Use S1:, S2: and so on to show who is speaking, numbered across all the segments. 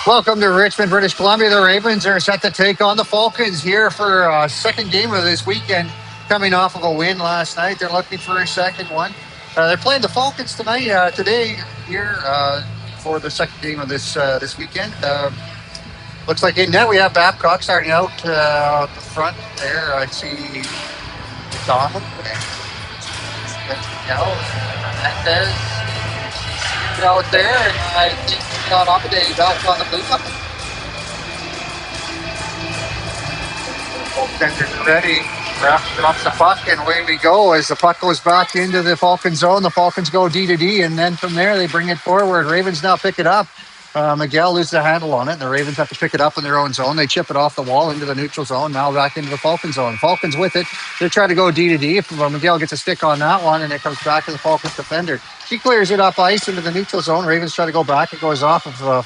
S1: Welcome to Richmond, British Columbia. The Ravens are set to take on the Falcons here for a second game of this weekend. Coming off of a win last night, they're looking for a second one. They're playing the Falcons today here for the second game of this weekend. Looks like in net we have Babcock starting out the front there. I see Donald and Hernandez out there, and I think John Oppenday back on the blue line. Goaltender's ready. Ref drops the puck, and away we go. As the puck goes back into the Falcon zone, the Falcons go D to D, and then from there they bring it forward. Ravens now pick it up. Miguel loses the handle on it, and the Ravens have to pick it up in their own zone. They chip it off the wall into the neutral zone, now back into the Falcon zone. Falcons with it. They're trying to go D to D. If Miguel gets a stick on that one, and it comes back to the Falcons defender. He clears it up ice into the neutral zone. Ravens try to go back. It goes off of a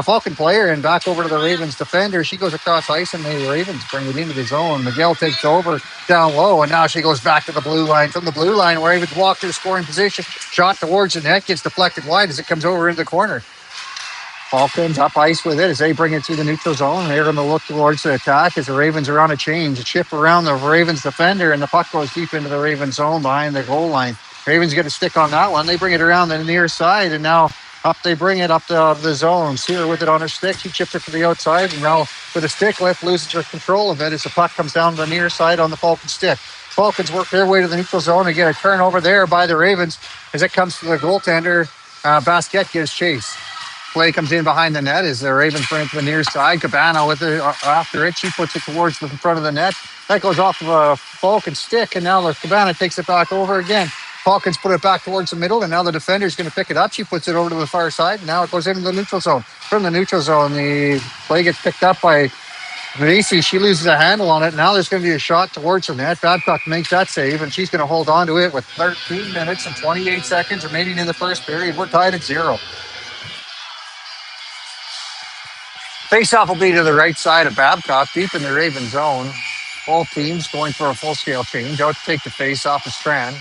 S1: Falcon player, and back over to the Ravens defender. She goes across ice, and the Ravens bring it into the zone. Miguel takes over down low, and now she goes back to the blue line. From the blue line, Ravens walk to the scoring position. Shot towards the net, gets deflected wide as it comes over into the corner. Falcons up ice with it as they bring it through the neutral zone. They're going to look towards the attack as the Ravens are on a change. A chip around the Ravens defender, and the puck goes deep into the Ravens zone behind the goal line. Ravens get a stick on that one. They bring it around the near side, and now they bring it up to the zone. Sear with it on her stick. She chips it to the outside, and now with a stick lift, loses her control of it as the puck comes down the near side on the Falcon stick. Falcons work their way to the neutral zone and get a turnover there by the Ravens as it comes to the goaltender. Basquet gives chase. Play comes in behind the net as the Ravens bring it to the near side. Cabana with it after it. She puts it towards the front of the net. That goes off of a Falcon stick, and now the Cabana takes it back over again. Falcons put it back towards the middle, and now the defender's going to pick it up. She puts it over to the far side, and now it goes into the neutral zone. From the neutral zone, the play gets picked up by Macy. She loses a handle on it. Now there's going to be a shot towards the net. Babcock makes that save, and she's going to hold on to it with 13 minutes and 28 seconds remaining in the first period. We're tied at 0. Face-off will be to the right side of Babcock, deep in the Raven zone. Both teams going for a full-scale change. Out to take the face-off is Tran.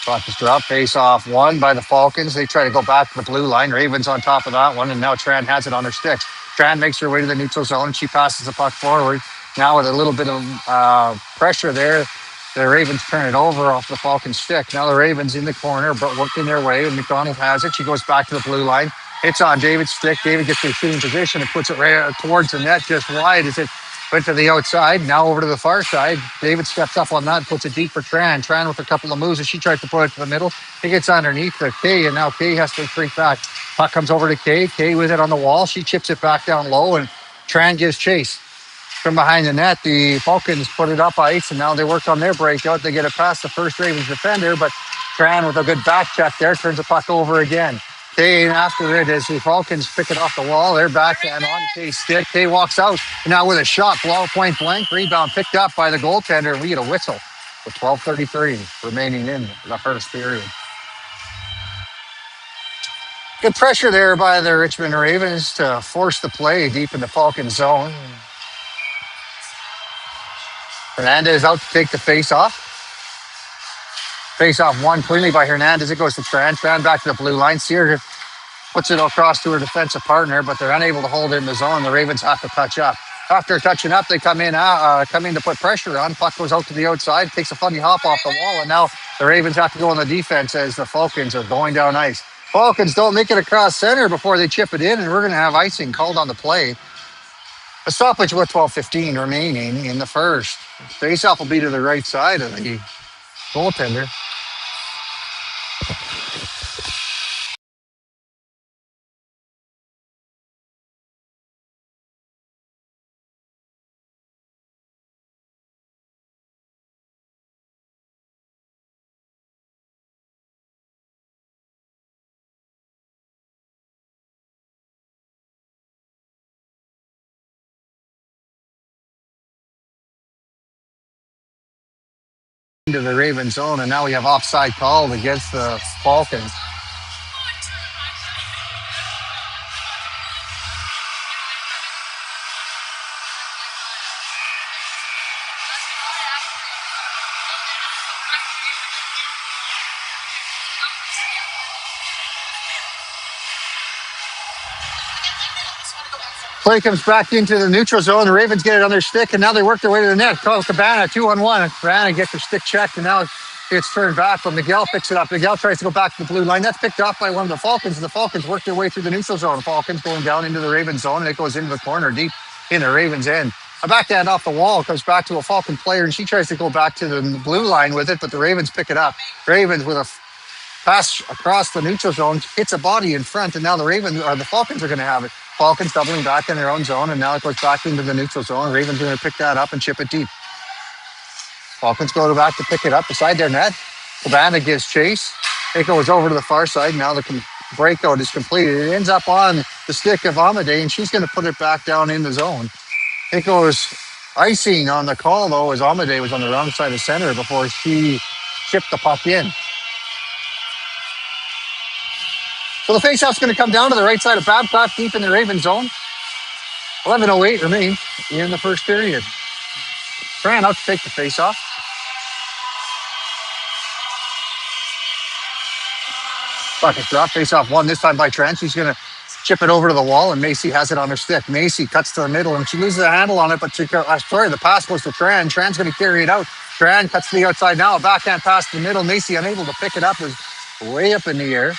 S1: Puck is dropped. Face-off won by the Falcons. They try to go back to the blue line. Ravens on top of that one, and now Tran has it on her sticks. Tran makes her way to the neutral zone, and she passes the puck forward. Now with a little bit of pressure there, the Ravens turn it over off the Falcon stick. Now the Ravens in the corner, but working their way. And McDonald has it. She goes back to the blue line. It's on David's stick. David gets to the shooting position and puts it right towards the net just wide as it went to the outside. Now over to the far side. David steps up on that and puts it deep for Tran. Tran with a couple of moves as she tries to put it to the middle. It gets underneath the Kay, and now Kay has to creep back. Puck comes over to Kay. Kay with it on the wall. She chips it back down low, and Tran gives chase. From behind the net, the Falcons put it up ice, and now they work on their breakout. They get it past the first Ravens defender, but Tran with a good back check there turns the puck over again. Kay after it as the Falcons pick it off the wall. They're backhand on Kay's stick. Kay walks out, and now with a shot, point blank, rebound picked up by the goaltender, and we get a whistle with 12:33 remaining in the first period. Good pressure there by the Richmond Ravens to force the play deep in the Falcon zone. Hernandez out to take the face-off. Face-off won cleanly by Hernandez. It goes to Tran. Tran back to the blue line. Sear puts it across to her defensive partner, but they're unable to hold it in the zone. The Ravens have to touch up. After touching up, they come in to put pressure on. Puck goes out to the outside, takes a funny hop off the wall, and now the Ravens have to go on the defense as the Falcons are going down ice. Falcons don't make it across center before they chip it in, and we're going to have icing called on the play. A stoppage with 12:15 remaining in the first. Face-off will be to the right side of the goaltender. Into the Raven zone, and now we have offside called against the Falcons. Play comes back into the neutral zone. The Ravens get it on their stick, and now they work their way to the net. Call Cabana 2-on-1. Cabana gets her stick checked, and now it's turned back, but Miguel picks it up. Miguel tries to go back to the blue line. That's picked off by one of the Falcons, and the Falcons work their way through the neutral zone. Falcons going down into the Ravens zone, and it goes into the corner deep in the Ravens end. A backhand off the wall comes back to a Falcon player, and she tries to go back to the blue line with it, but the Ravens pick it up. Ravens with a pass across the neutral zone, hits a body in front, and now the Falcons are going to have it. Falcons doubling back in their own zone, and now it goes back into the neutral zone. Ravens are going to pick that up and chip it deep. Falcons go back to pick it up beside their net. Cabana gives chase. It goes over to the far side. Now the breakout is completed. It ends up on the stick of Amadei, and she's going to put it back down in the zone. It goes icing on the call, though, as Amadei was on the wrong side of center before she chipped the puck in. So the faceoff's going to come down to the right side of Babcock, deep in the Ravens zone. 11:08 remain in the first period. Trying out to take the faceoff. Bucket drop, face-off one, this time by Trent. She's going to chip it over to the wall, and Macy has it on her stick. Macy cuts to the middle, and she loses a handle on it, but the pass goes to Tran. Tran's going to carry it out. Tran cuts to the outside now. A backhand pass to the middle. Macy unable to pick it up, was way up in the air.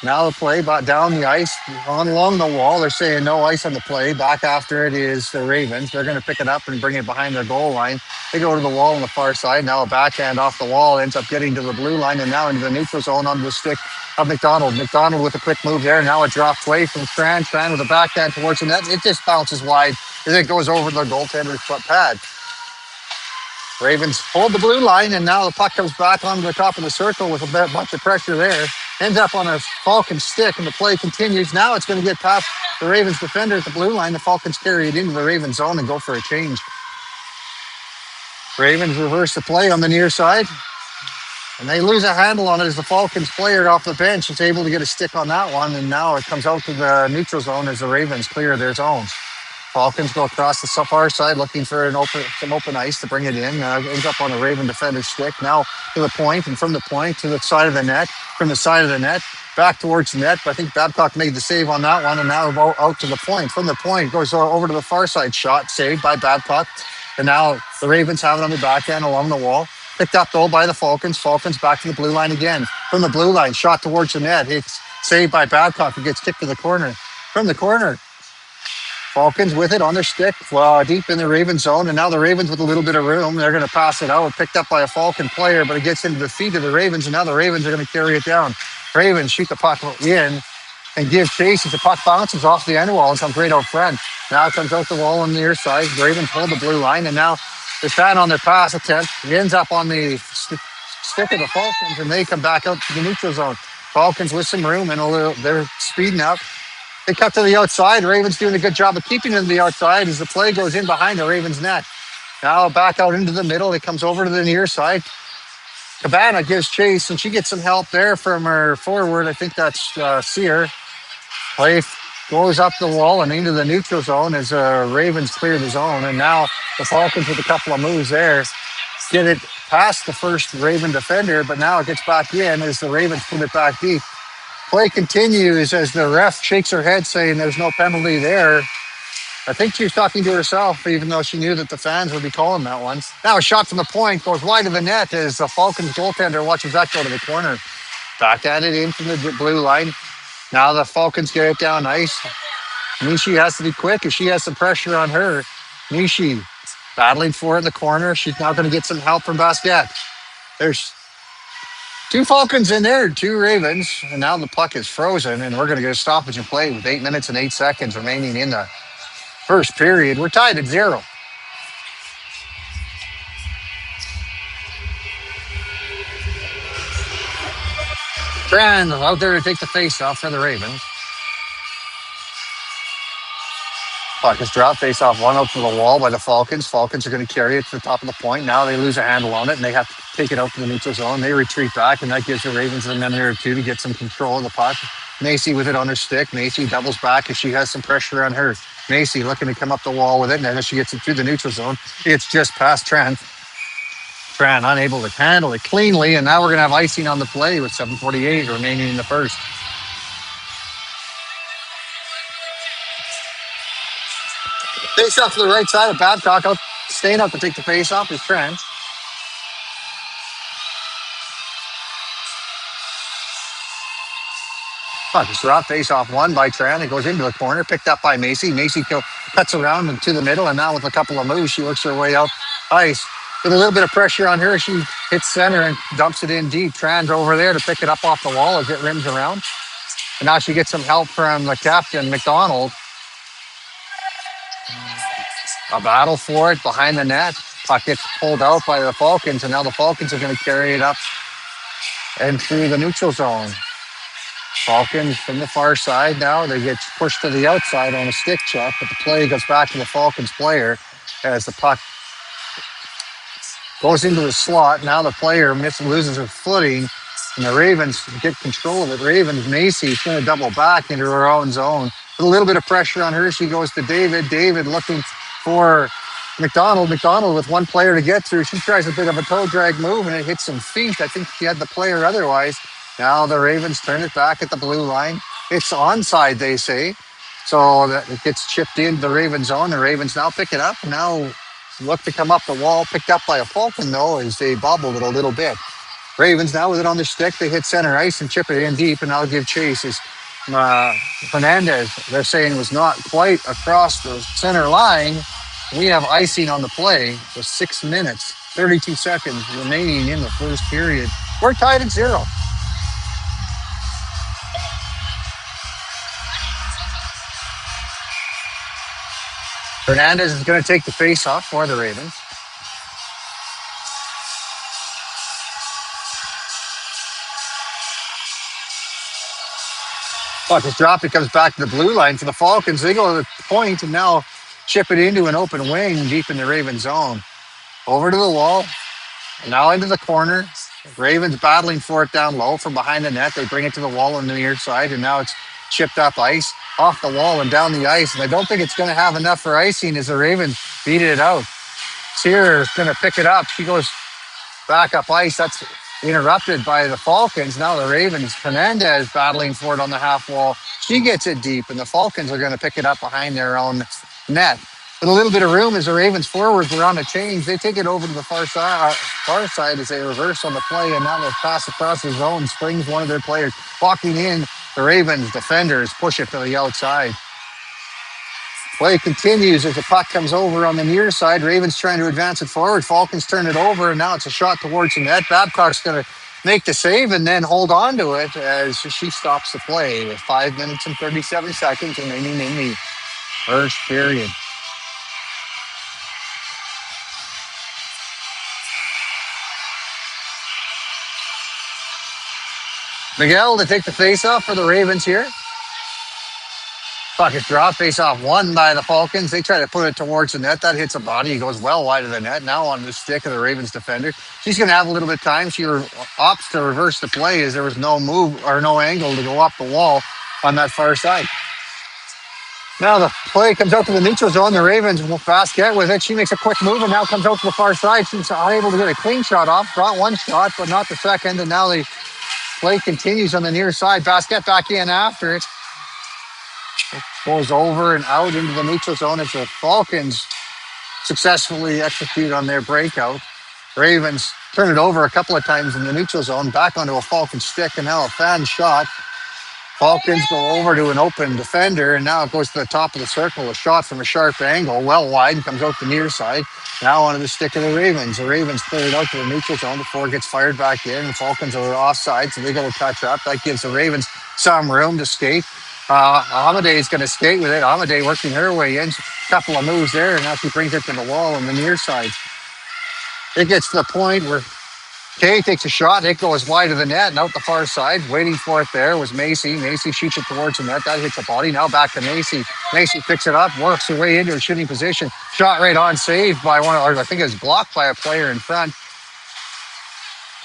S1: Now the play down the ice, along the wall. They're saying no ice on the play. Back after it is the Ravens. They're going to pick it up and bring it behind their goal line. They go to the wall on the far side. Now a backhand off the wall ends up getting to the blue line and now into the neutral zone on the stick of McDonald. McDonald with a quick move there. Now it drops away from Tran. Tran with a backhand towards the net. It just bounces wide as it goes over the goaltender's foot pad. Ravens hold the blue line, and now the puck comes back onto the top of the circle with a bunch of pressure there. Ends up on a Falcons stick, and the play continues. Now it's going to get past the Ravens defender at the blue line. The Falcons carry it into the Ravens zone and go for a change. Ravens reverse the play on the near side, and they lose a handle on it as the Falcons player off the bench is able to get a stick on that one, and now it comes out to the neutral zone as the Ravens clear their zones. Falcons go across the far side looking for some open ice to bring it in. Ends up on a Raven defender's stick. Now to the point, and from the point to the side of the net. From the side of the net, back towards the net. But I think Babcock made the save on that one, and now out to the point. From the point, goes over to the far side. Shot saved by Babcock. And now the Ravens have it on the backhand along the wall. Picked up, though, by the Falcons. Falcons back to the blue line again. From the blue line, shot towards the net. It's saved by Babcock, who gets kicked to the corner. From the corner, Falcons with it on their stick, deep in the Ravens zone, and now the Ravens with a little bit of room. They're going to pass it out, picked up by a Falcon player, but it gets into the feet of the Ravens, and now the Ravens are going to carry it down. Ravens shoot the puck in and give chase as the puck bounces off the end wall and comes right out front. Now it comes out the wall on the near side. The Ravens hold the blue line, and now they're trying on their pass attempt. It ends up on the stick of the Falcons, and they come back out to the neutral zone. Falcons with some room, and they're speeding up. They cut to the outside. Ravens doing a good job of keeping it to the outside as the play goes in behind the Ravens net. Now back out into the middle. It comes over to the near side. Cabana gives chase, and she gets some help there from her forward. I think that's Sear. Play goes up the wall and into the neutral zone as Ravens clear the zone. And now the Falcons with a couple of moves there get it past the first Raven defender, but now it gets back in as the Ravens put it back deep. Play continues as the ref shakes her head saying there's no penalty there. I think she was talking to herself, even though she knew that the fans would be calling that one. Now a shot from the point goes wide of the net as the Falcons goaltender watches that go to the corner. Back at it in from the blue line. Now the Falcons get it down ice. Nishi has to be quick as she has some pressure on her. Nishi battling for it in the corner. She's now going to get some help from Basquet. There's two Falcons in there, two Ravens, and now the puck is frozen, and we're going to get a stoppage in play with 8 minutes and 8 seconds remaining in the first period. We're tied at 0. Tran out there to take the face off for the Ravens. Puck is dropped, face off one out to the wall by the Falcons. Falcons are going to carry it to the top of the point. Now they lose a handle on it, and they have to take it out to the neutral zone. They retreat back, and that gives the Ravens a minute or two to get some control of the puck. Macy with it on her stick. Macy doubles back as she has some pressure on her. Macy looking to come up the wall with it, and then as she gets it through the neutral zone, it's just past Tran. Tran unable to handle it cleanly, and now we're going to have icing on the play with 7:48 remaining in the first. Face off to the right side of Babcock. Out, staying up to take the face off is Trent. Puck is dropped. Face off one by Trent. It goes into the corner. Picked up by Macy. Macy cuts around into the middle, and now with a couple of moves, she works her way out ice. With a little bit of pressure on her, she hits center and dumps it in deep. Tran's over there to pick it up off the wall as it rims around. And now she gets some help from the captain, McDonald. A battle for it behind the net. Puck gets pulled out by the Falcons, and now the Falcons are going to carry it up and through the neutral zone. Falcons from the far side now. They get pushed to the outside on a stick check, but the play goes back to the Falcons player as the puck goes into the slot. Now the player loses her footing, and the Ravens get control of it. Ravens, Macy is going to double back into her own zone. With a little bit of pressure on her, she goes to David. David looking for McDonald. McDonald with one player to get through. She tries a bit of a toe drag move, and it hits some feet. I think she had the player otherwise. Now the Ravens turn it back at the blue line. It's onside, they say. So that it gets chipped into the Ravens zone. The Ravens now pick it up. Now look to come up the wall. Picked up by a Falcon, though, as they bobbled it a little bit. Ravens now with it on the stick. They hit center ice and chip it in deep, and I'll give chase. As Fernandez, they're saying, was not quite across the center line. We have icing on the play with 6 minutes, 32 seconds remaining in the first period. We're tied at 0. Fernandez is going to take the face off for the Ravens. Puck is dropped. It comes back to the blue line for the Falcons. They go to the point and now chip it into an open wing deep in the Ravens zone. Over to the wall. Now into the corner. Ravens battling for it down low from behind the net. They bring it to the wall on the near side, and now it's chipped up ice off the wall and down the ice. And I don't think it's going to have enough for icing as the Ravens beat it out. Sears is going to pick it up. She goes back up ice. That's interrupted by the Falcons. Now the Ravens, Fernandez battling for it on the half wall. She gets it deep, and the Falcons are going to pick it up behind their own net. With a little bit of room as the Ravens forwards are on a change, they take it over to the far side as they reverse on the play, and now they pass across the zone, springs one of their players. Walking in, the Ravens defenders push it to the outside. Play continues as the puck comes over on the near side. Ravens trying to advance it forward. Falcons turn it over, and now it's a shot towards the net. Babcock's going to make the save and then hold on to it as she stops the play with 5 minutes and 37 seconds remaining in the first period. Miguel to take the face-off for the Ravens here. Puck is dropped, face-off won by the Falcons. They try to put it towards the net. That hits a body. He goes well wide of the net. Now on the stick of the Ravens defender. She's going to have a little bit of time. She opts to reverse the play as there was no move or no angle to go up the wall on that far side. Now the play comes out to the neutral zone. The Ravens will fast get with it. She makes a quick move and now comes out to the far side. She's unable to get a clean shot off. Brought one shot, but not the second. And now the play continues on the near side. Basket back in after it. It goes over and out into the neutral zone as the Falcons successfully execute on their breakout. Ravens turn it over a couple of times in the neutral zone, back onto a Falcon stick, and now a fan shot. Falcons go over to an open defender, and now it goes to the top of the circle. A shot from a sharp angle, well wide, and comes out the near side. Now onto the stick of the Ravens. The Ravens clear it out to the neutral zone before it gets fired back in. The Falcons are offside, so they got to touch up. That gives the Ravens some room to skate. Amadei is going to skate with it. Amadei working her way in. A couple of moves there, and now she brings it to the wall on the near side. It gets to the point where Kay takes a shot. It goes wide of the net and out the far side. Waiting for it there was Macy. Macy shoots it towards the net. That hits the body. Now back to Macy. Macy picks it up, works her way into a shooting position. Shot right on, saved by one, or I think it was blocked by a player in front.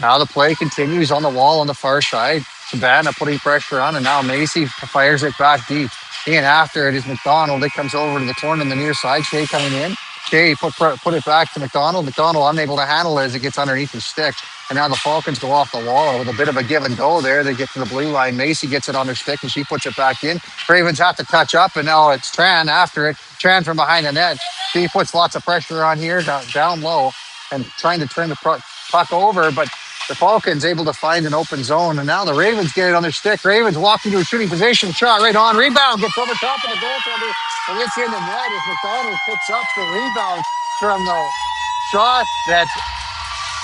S1: Now the play continues on the wall on the far side. Savannah putting pressure on, and now Macy fires it back deep. In after it is McDonald. It comes over to the corner on the near side. Shea coming in. Kay put it back to McDonald. McDonald unable to handle it as it gets underneath his stick. And now the Falcons go off the wall with a bit of a give and go there. They get to the blue line. Macy gets it on her stick and she puts it back in. Ravens have to touch up, and now it's Tran after it. Tran from behind the net. She puts lots of pressure on here down low and trying to turn the puck over, but the Falcons able to find an open zone, and now the Ravens get it on their stick. Ravens walking to a shooting position, shot right on, rebound, gets over top of the goaltender, and gets in the net as McDonald picks up the rebound from the shot that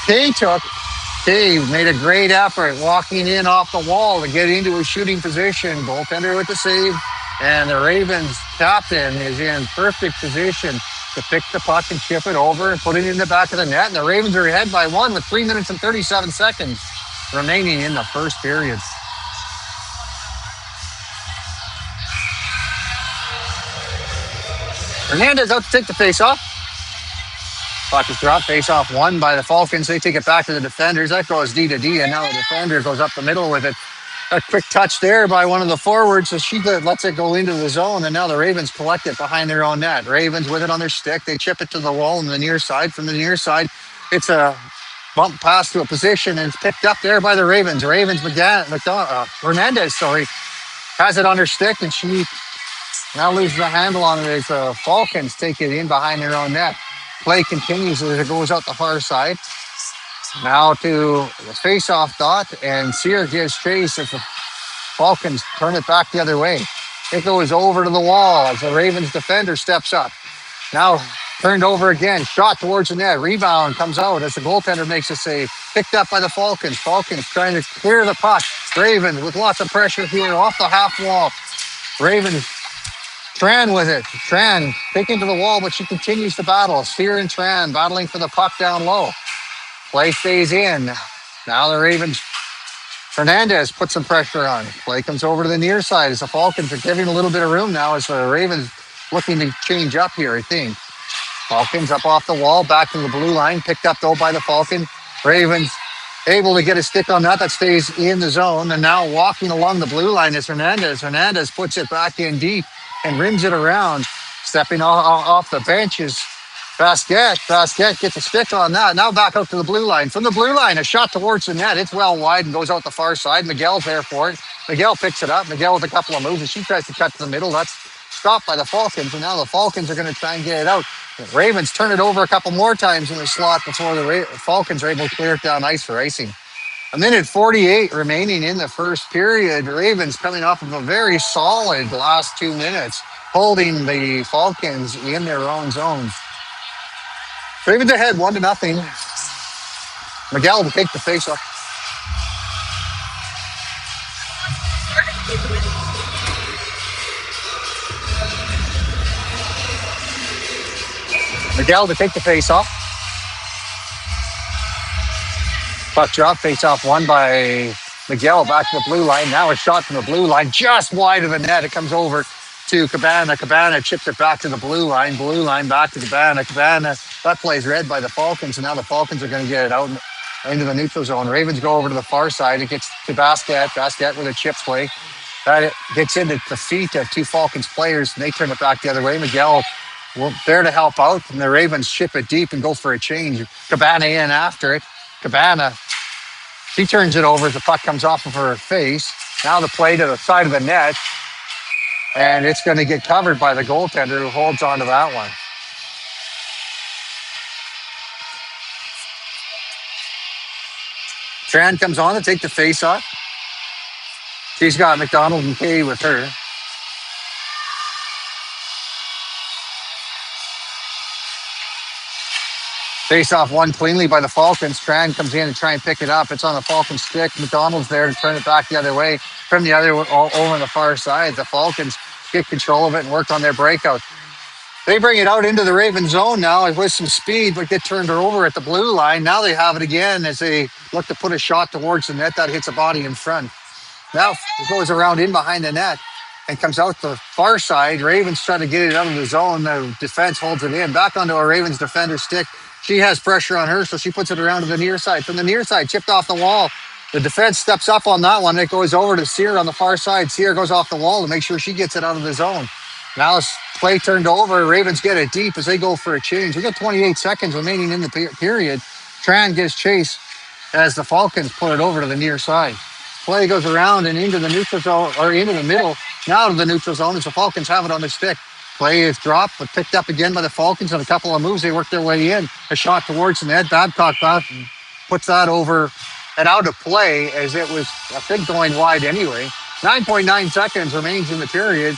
S1: Kay took. Kay made a great effort walking in off the wall to get into a shooting position. Goaltender with the save, and the Ravens captain is in perfect position to pick the puck and chip it over and put it in the back of the net. And the Ravens are ahead by 1 with 3 minutes and 37 seconds remaining in the first period. Hernandez out to take the face-off. Puck is dropped, face-off won by the Falcons. They take it back to the defenders. That goes D to D, and now the defender goes up the middle with it. A quick touch there by one of the forwards, so she lets it go into the zone, and now the Ravens collect it behind their own net. Ravens with it on their stick. They chip it to the wall on the near side. From the near side, it's a bump pass to a position, and it's picked up there by the Ravens. Hernandez, has it on her stick, and she now loses the handle on it as the Falcons take it in behind their own net. Play continues as it goes out the far side. Now to the face-off dot, and Sear gives chase as the Falcons turn it back the other way. It goes over to the wall as the Ravens defender steps up. Now turned over again, shot towards the net. Rebound comes out as the goaltender makes a save. Picked up by the Falcons. Falcons trying to clear the puck. Ravens with lots of pressure here off the half wall. Ravens, Tran with it. Tran taking to the wall, but she continues to battle. Sear and Tran battling for the puck down low. Play stays in. Now the Ravens, Hernandez puts some pressure on. Play comes over to the near side as the Falcons are giving a little bit of room now as the Ravens looking to change up here, I think. Falcons up off the wall, back to the blue line. Picked up though by the Falcon. Ravens able to get a stick on that. That stays in the zone. And now walking along the blue line is Hernandez. Hernandez puts it back in deep and rims it around. Stepping off the benches. Basquet gets a stick on that. Now back out to the blue line. From the blue line, a shot towards the net. It's well wide and goes out the far side. Miguel's there for it. Miguel picks it up. Miguel with a couple of moves, and she tries to cut to the middle. That's stopped by the Falcons, and now the Falcons are going to try and get it out. The Ravens turn it over a couple more times in the slot before the Falcons are able to clear it down ice for icing. 1:48 remaining in the first period. Ravens coming off of a very solid last 2 minutes, holding the Falcons in their own zone. Ravens ahead 1-0. Miguel will take the face-off. Miguel to take the face-off. Puck drop, face-off won by Miguel back to the blue line. Now a shot from the blue line, just wide of the net. It comes over to Cabana. Cabana chips it back to the blue line. Blue line back to Cabana. Cabana, that plays read by the Falcons, and now the Falcons are going to get it out into the neutral zone. Ravens go over to the far side. It gets to Basquet. Basquet with a chip play. That gets into the feet of two Falcons players, and they turn it back the other way. Miguel there to help out, and the Ravens chip it deep and go for a change. Cabana in after it. Cabana, she turns it over as the puck comes off of her face. Now the play to the side of the net, and it's going to get covered by the goaltender who holds on to that one. Tran comes on to take the face off. She's got McDonald and Kay with her. Face off won cleanly by the Falcons. Tran comes in to try and pick it up. It's on the Falcons stick. McDonald's there to turn it back the other way. From the other over on the far side, the Falcons get control of it and work on their breakout. They bring it out into the Raven zone now with some speed, but get turned over at the blue line. Now they have it again as they look to put a shot towards the net that hits a body in front. Now it goes around in behind the net and comes out the far side. Ravens trying to get it out of the zone. The defense holds it in. Back onto a Ravens defender stick. She has pressure on her, so she puts it around to the near side. From the near side, chipped off the wall. The defense steps up on that one. It goes over to Sear on the far side. Sear goes off the wall to make sure she gets it out of the zone. Now Play turned over. Ravens get it deep as they go for a change. We got 28 seconds remaining in the period. Tran gives chase as the Falcons put it over to the near side. Play goes around and into the neutral zone, or into the middle, now to the neutral zone as the Falcons have it on the stick. Play is dropped, but picked up again by the Falcons on a couple of moves. They work their way in. A shot towards the net. Babcock puts that over and out of play as it was, I think, going wide anyway. 9.9 seconds remains in the period.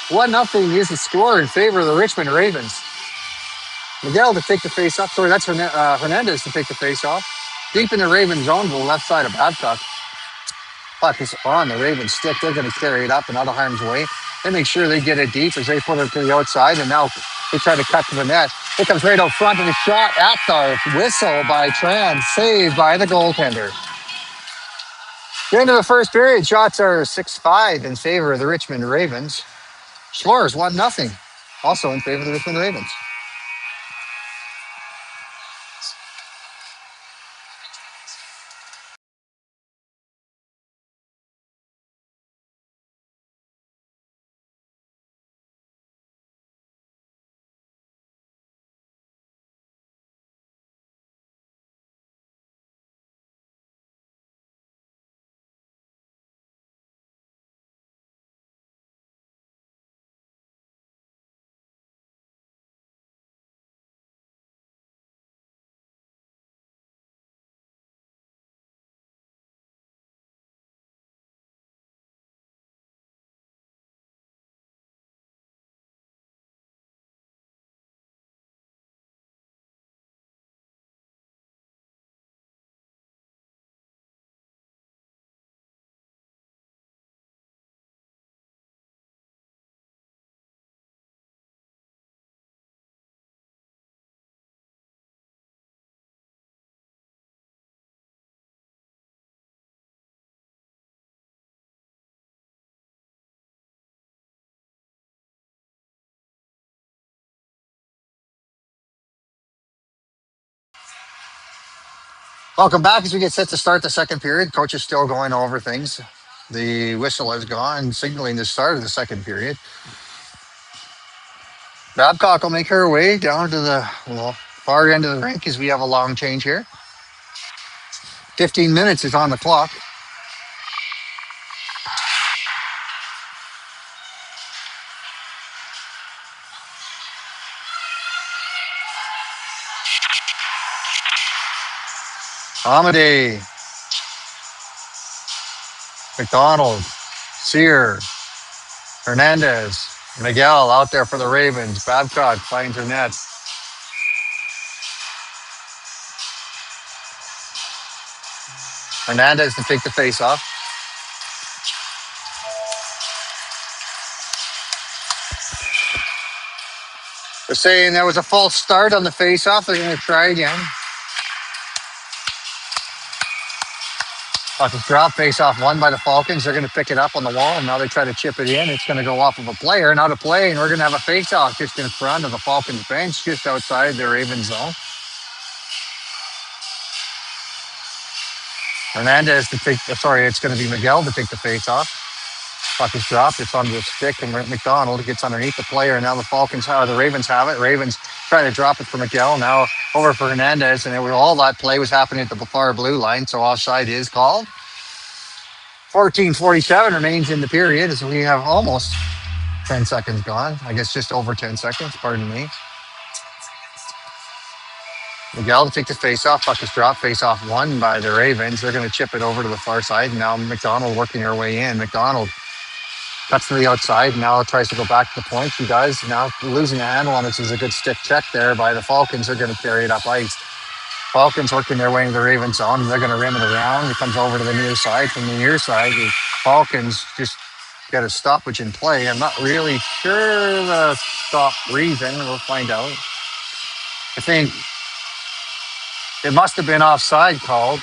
S1: 1-0 is the score in favor of the Richmond Ravens. Miguel to take the face off. Sorry, that's Hernandez to take the face off. Deep in the Ravens zone to the left side of Babcock. Puck is on the Ravens stick. They're going to carry it up and out of harm's way. They make sure they get it deep as they put it to the outside, and now they try to cut to the net. It comes right out front, and a shot at the whistle by Tran, saved by the goaltender. The end of the first period, shots are 6-5 in favor of the Richmond Ravens. Score is 1-0, also in favor of the Richmond Ravens. Welcome back as we get set to start the second period. Coach is still going over things. The whistle has gone, signaling the start of the second period. Babcock will make her way down to the far end of the rink as we have a long change here. 15 minutes is on the clock. Amadei, McDonald, Sear, Hernandez, Miguel out there for the Ravens. Babcock finds her net. Hernandez to take the face off. They're saying there was a false start on the face off. They're going to try again. Puck is dropped, face off won by the Falcons. They're going to pick it up on the wall, and now they try to chip it in. It's going to go off of a player, not a play, and we're going to have a face off just in front of the Falcons bench, just outside their Ravens zone. Hernandez to take, it's going to be Miguel to take the face off. Puck is dropped, it's on the stick, and McDonald gets underneath the player, and now the Ravens have it. Ravens trying to drop it for Miguel, now over for Hernandez, and all that play was happening at the far blue line, so offside is called. 14:47 remains in the period as we have almost 10 seconds gone. I guess just over 10 seconds, pardon me. Miguel to take the face-off. Puck is dropped. Face-off won by the Ravens. They're going to chip it over to the far side. Now McDonald working her way in. McDonald cuts to the outside. Now tries to go back to the point. She does. Now losing a handle on it is a good stick check there by the Falcons. They're going to carry it up ice. Falcons working their way into the Ravens zone. They're going to rim it around. It comes over to the near side. From the near side, the Falcons just got a stoppage in play. I'm not really sure the stop reason. We'll find out. I think it must have been offside called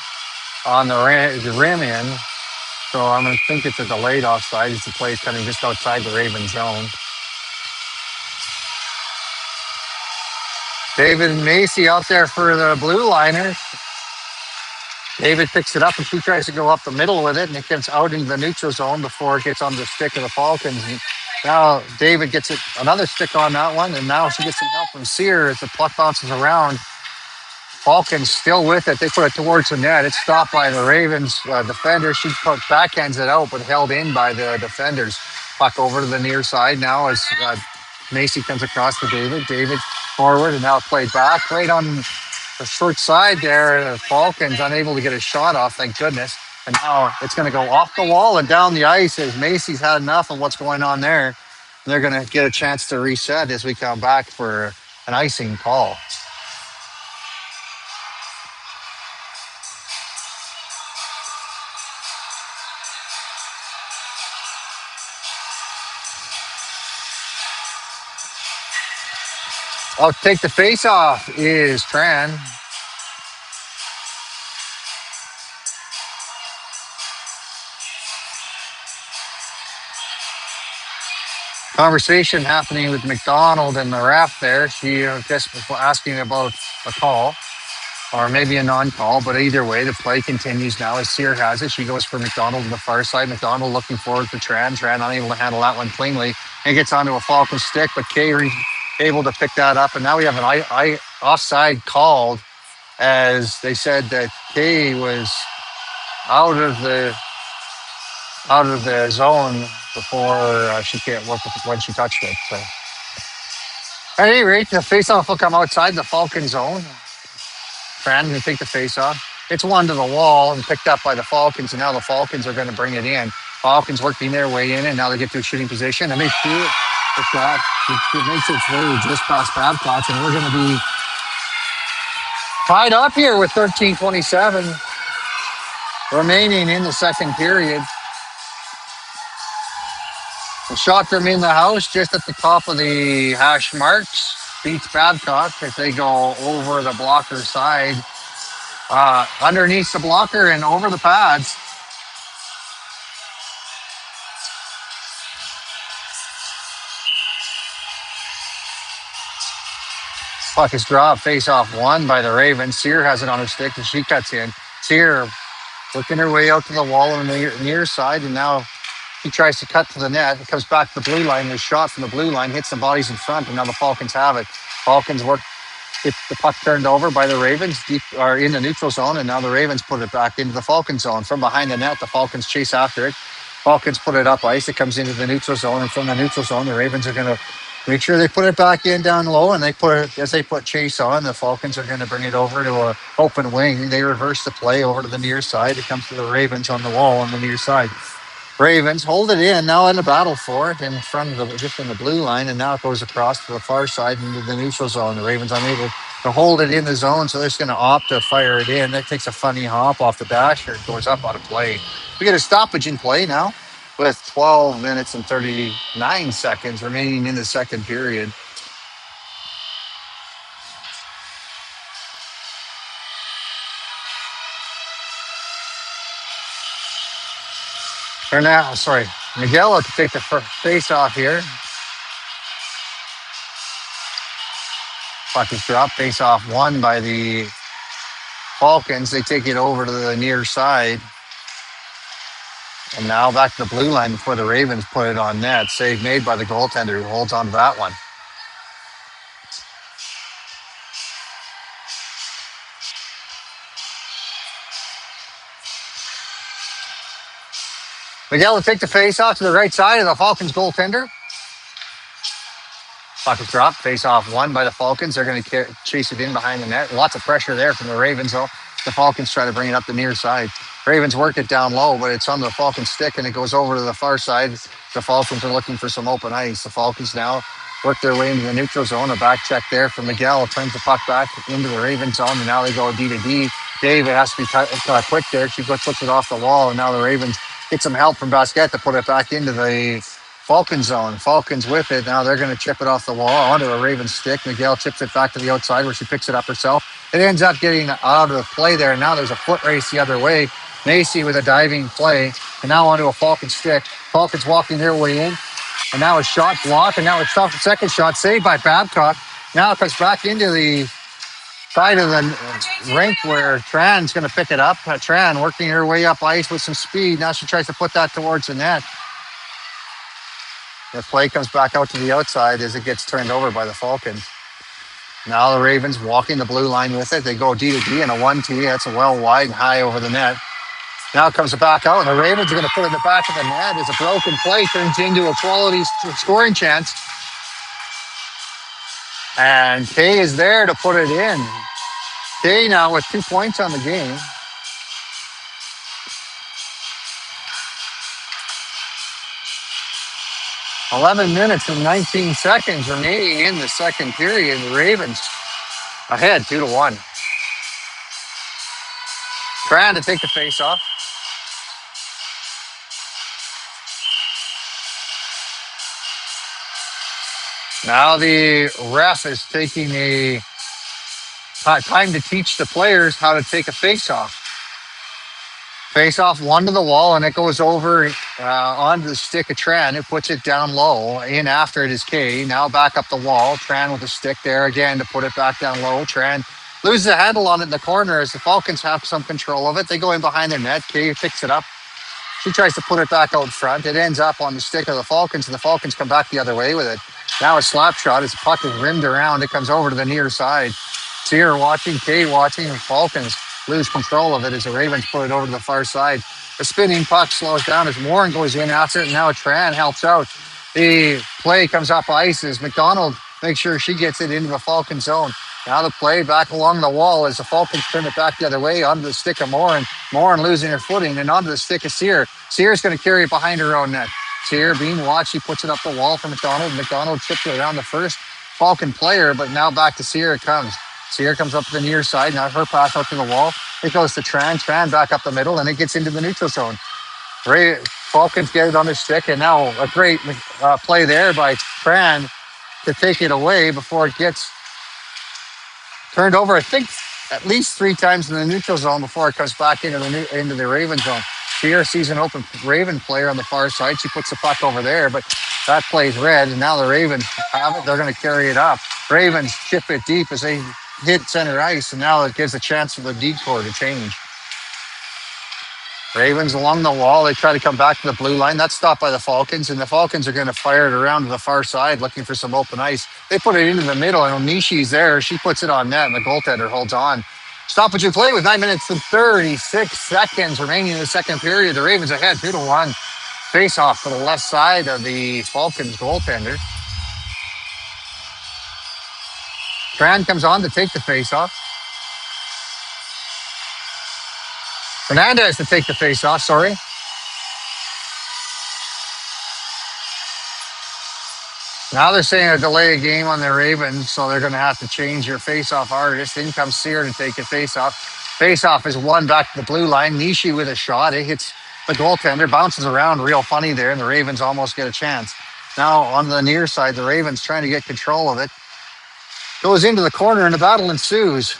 S1: on the rim in. So I'm going to think it's a delayed offside as the play is coming just outside the Ravens zone. David Macy out there for the blue liners. David picks it up and she tries to go up the middle with it, and it gets out into the neutral zone before it gets on the stick of the Falcons. And Now David gets another stick on that one, and now she gets some help from Sear as the puck bounces around. Falcons still with it. They put it towards the net. It's stopped by the Ravens defender. She backhands it out, but held in by the defenders. Puck over to the near side now as Macy comes across to David. David forward and now played back right on the short side there. The Falcons unable to get a shot off, thank goodness. And now it's going to go off the wall and down the ice as Macy's had enough of what's going on there. They're going to get a chance to reset as we come back for an icing call. Oh, take the face off is Tran. Conversation happening with McDonald and the ref there. She just asking about a call or maybe a non-call, but either way, the play continues now as Sear has it. She goes for McDonald to the far side. McDonald looking forward to Tran. Tran unable to handle that one cleanly and gets onto a Falcon stick, but Kay able to pick that up. And now we have an offside called as they said that Kay was out of the zone before she can't work with when she touched it. So at any rate, the faceoff will come outside the Falcon zone. Tran can take the faceoff. It's one to the wall and picked up by the Falcons, and now the Falcons are going to bring it in. Falcons working their way in, and now they get to a shooting position, and they shoot the shot. It makes its way just past Babcock, and we're going to be tied up here with 13:27 remaining in the second period. The shot from in the house just at the top of the hash marks beats Babcock if they go over the blocker side, underneath the blocker and over the pads. Puck is dropped, face off one by the Ravens. Sear has it on her stick and she cuts in. Sear working her way out to the wall on the near side, and now he tries to cut to the net. It comes back to the blue line. There's shot from the blue line, hits the bodies in front, and now the Falcons have it. Falcons get the puck turned over by the Ravens deep or in the neutral zone, and now the Ravens put it back into the Falcon zone. From behind the net, the Falcons chase after it. Falcons put it up ice. It comes into the neutral zone, and from the neutral zone, the Ravens are going to make sure they put it back in down low, and as they put chase on, the Falcons are going to bring it over to an open wing. They reverse the play over to the near side. It comes to the Ravens on the wall on the near side. Ravens hold it in, now in a battle for it in front of just in the blue line, and now it goes across to the far side into the neutral zone. The Ravens unable to hold it in the zone, so they're just going to opt to fire it in. That takes a funny hop off the dasher. It goes up out of play. We get a stoppage in play now with 12 minutes and 39 seconds remaining in the second period. Miguel will take the first face off here. Puck is dropped, face off one by the Falcons. They take it over to the near side. And now back to the blue line before the Ravens put it on net. Save made by the goaltender who holds on to that one. Miguel will take the face off to the right side of the Falcons goaltender. Puck is dropped, face off one by the Falcons. They're going to chase it in behind the net. Lots of pressure there from the Ravens, though. The Falcons try to bring it up the near side. Ravens worked it down low, but it's on the Falcons stick, and it goes over to the far side. The Falcons are looking for some open ice. The Falcons now work their way into the neutral zone. A back check there from Miguel. Turns the puck back into the Ravens zone, and now they go D to D. David has to be quick there. She puts it off the wall, and now the Ravens get some help from Basquet to put it back into the Falcon zone. Falcons with it. Now they're going to chip it off the wall onto a Ravens stick. Miguel chips it back to the outside where she picks it up herself. It ends up getting out of play there. Now there's a foot race the other way. Macy with a diving play. And now onto a Falcon stick. Falcons walking their way in. And now a shot blocked. And now it's off the second shot saved by Babcock. Now it comes back into the side of the rink where Tran's going to pick it up. Tran working her way up ice with some speed. Now she tries to put that towards the net. The play comes back out to the outside as it gets turned over by the Falcons. Now the Ravens walking the blue line with it. They go D to D and a 1-T. That's a well wide and high over the net. Now it comes back out, and the Ravens are going to put it in the back of the net as a broken play turns into a quality scoring chance. And Kay is there to put it in. Kay now with 2 points on the game. 11 minutes and 19 seconds remaining in the second period. The Ravens ahead 2-1. Trying to take the face off. Now the ref is taking a time to teach the players how to take a face off. Face off one to the wall, and it goes over onto the stick of Tran. It puts it down low. In after it is Kay. Now back up the wall. Tran with the stick there again to put it back down low. Tran loses the handle on it in the corner as the Falcons have some control of it. They go in behind their net. Kay picks it up. She tries to put it back out front. It ends up on the stick of the Falcons, and the Falcons come back the other way with it. Now a slap shot as the puck is rimmed around. It comes over to the near side. Sear watching, Kay watching, and Falcons lose control of it as the Ravens put it over to the far side. The spinning puck slows down as Warren goes in after it, and now Tran helps out. The play comes up ice as McDonald makes sure she gets it into the Falcon zone. Now the play back along the wall as the Falcons turn it back the other way onto the stick of Morin. Morin losing her footing and onto the stick of Sear. Sear's going to carry it behind her own net. Sear being watched. She puts it up the wall for McDonald. McDonald chips it around the first Falcon player, but now back to Sear it comes. Sear comes up to the near side. Now her pass out to the wall. It goes to Tran. Tran back up the middle, and it gets into the neutral zone. Falcons get it on their stick, and now a great play there by Tran to take it away before it gets turned over, I think, at least 3 times in the neutral zone before it comes back into the Raven zone. Sear sees an open Raven player on the far side. She puts the puck over there, but that play's red, and now the Ravens have it. They're going to carry it up. Ravens chip it deep as they hit center ice, and now it gives a chance for the decor to change. Ravens along the wall. They try to come back to the blue line. That's stopped by the Falcons, and the Falcons are going to fire it around to the far side looking for some open ice. They put it into the middle, and Onishi's there. She puts it on net, and the goaltender holds on. Stoppage of play with 9 minutes and 36 seconds remaining in the second period. The Ravens ahead 2-1. Face off to the left side of the Falcons goaltender. Tran comes on to take the face off. Fernandez to take the face off, sorry. Now they're saying a delay a game on the Ravens, so they're going to have to change your face-off artist. In comes Sear to take a face-off. Face-off is won back to the blue line. Nishi with a shot. It hits the goaltender, bounces around real funny there, and the Ravens almost get a chance. Now on the near side, the Ravens trying to get control of it. Goes into the corner, and the battle ensues.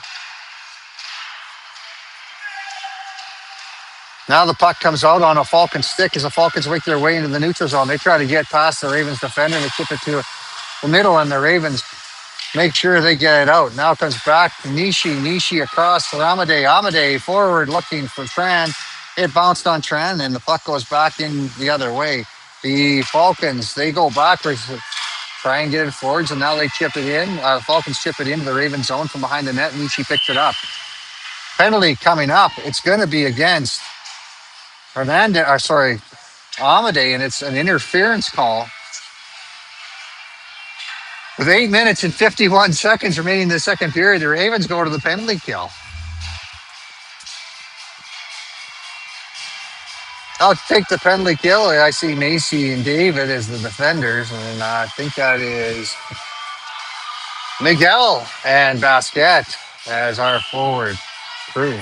S1: Now the puck comes out on a Falcon stick as the Falcons make their way into the neutral zone. They try to get past the Ravens defender and tip it to the middle, and the Ravens make sure they get it out. Now it comes back to Nishi. Nishi across to Amade. Amade forward looking for Tran. It bounced on Tran, and the puck goes back in the other way. The Falcons, they go backwards to try and get it forwards, and now they chip it in. The Falcons chip it into the Ravens zone from behind the net, and Nishi picks it up. Penalty coming up. It's going to be against Amade, and it's an interference call. With 8 minutes and 51 seconds remaining in the second period, the Ravens go to the penalty kill. I'll take the penalty kill. I see Macy and David as the defenders, and I think that is Miguel and Basquet as our forward crew.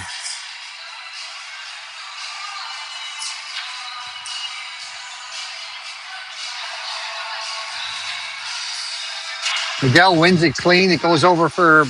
S1: Miguel wins it clean. It goes over for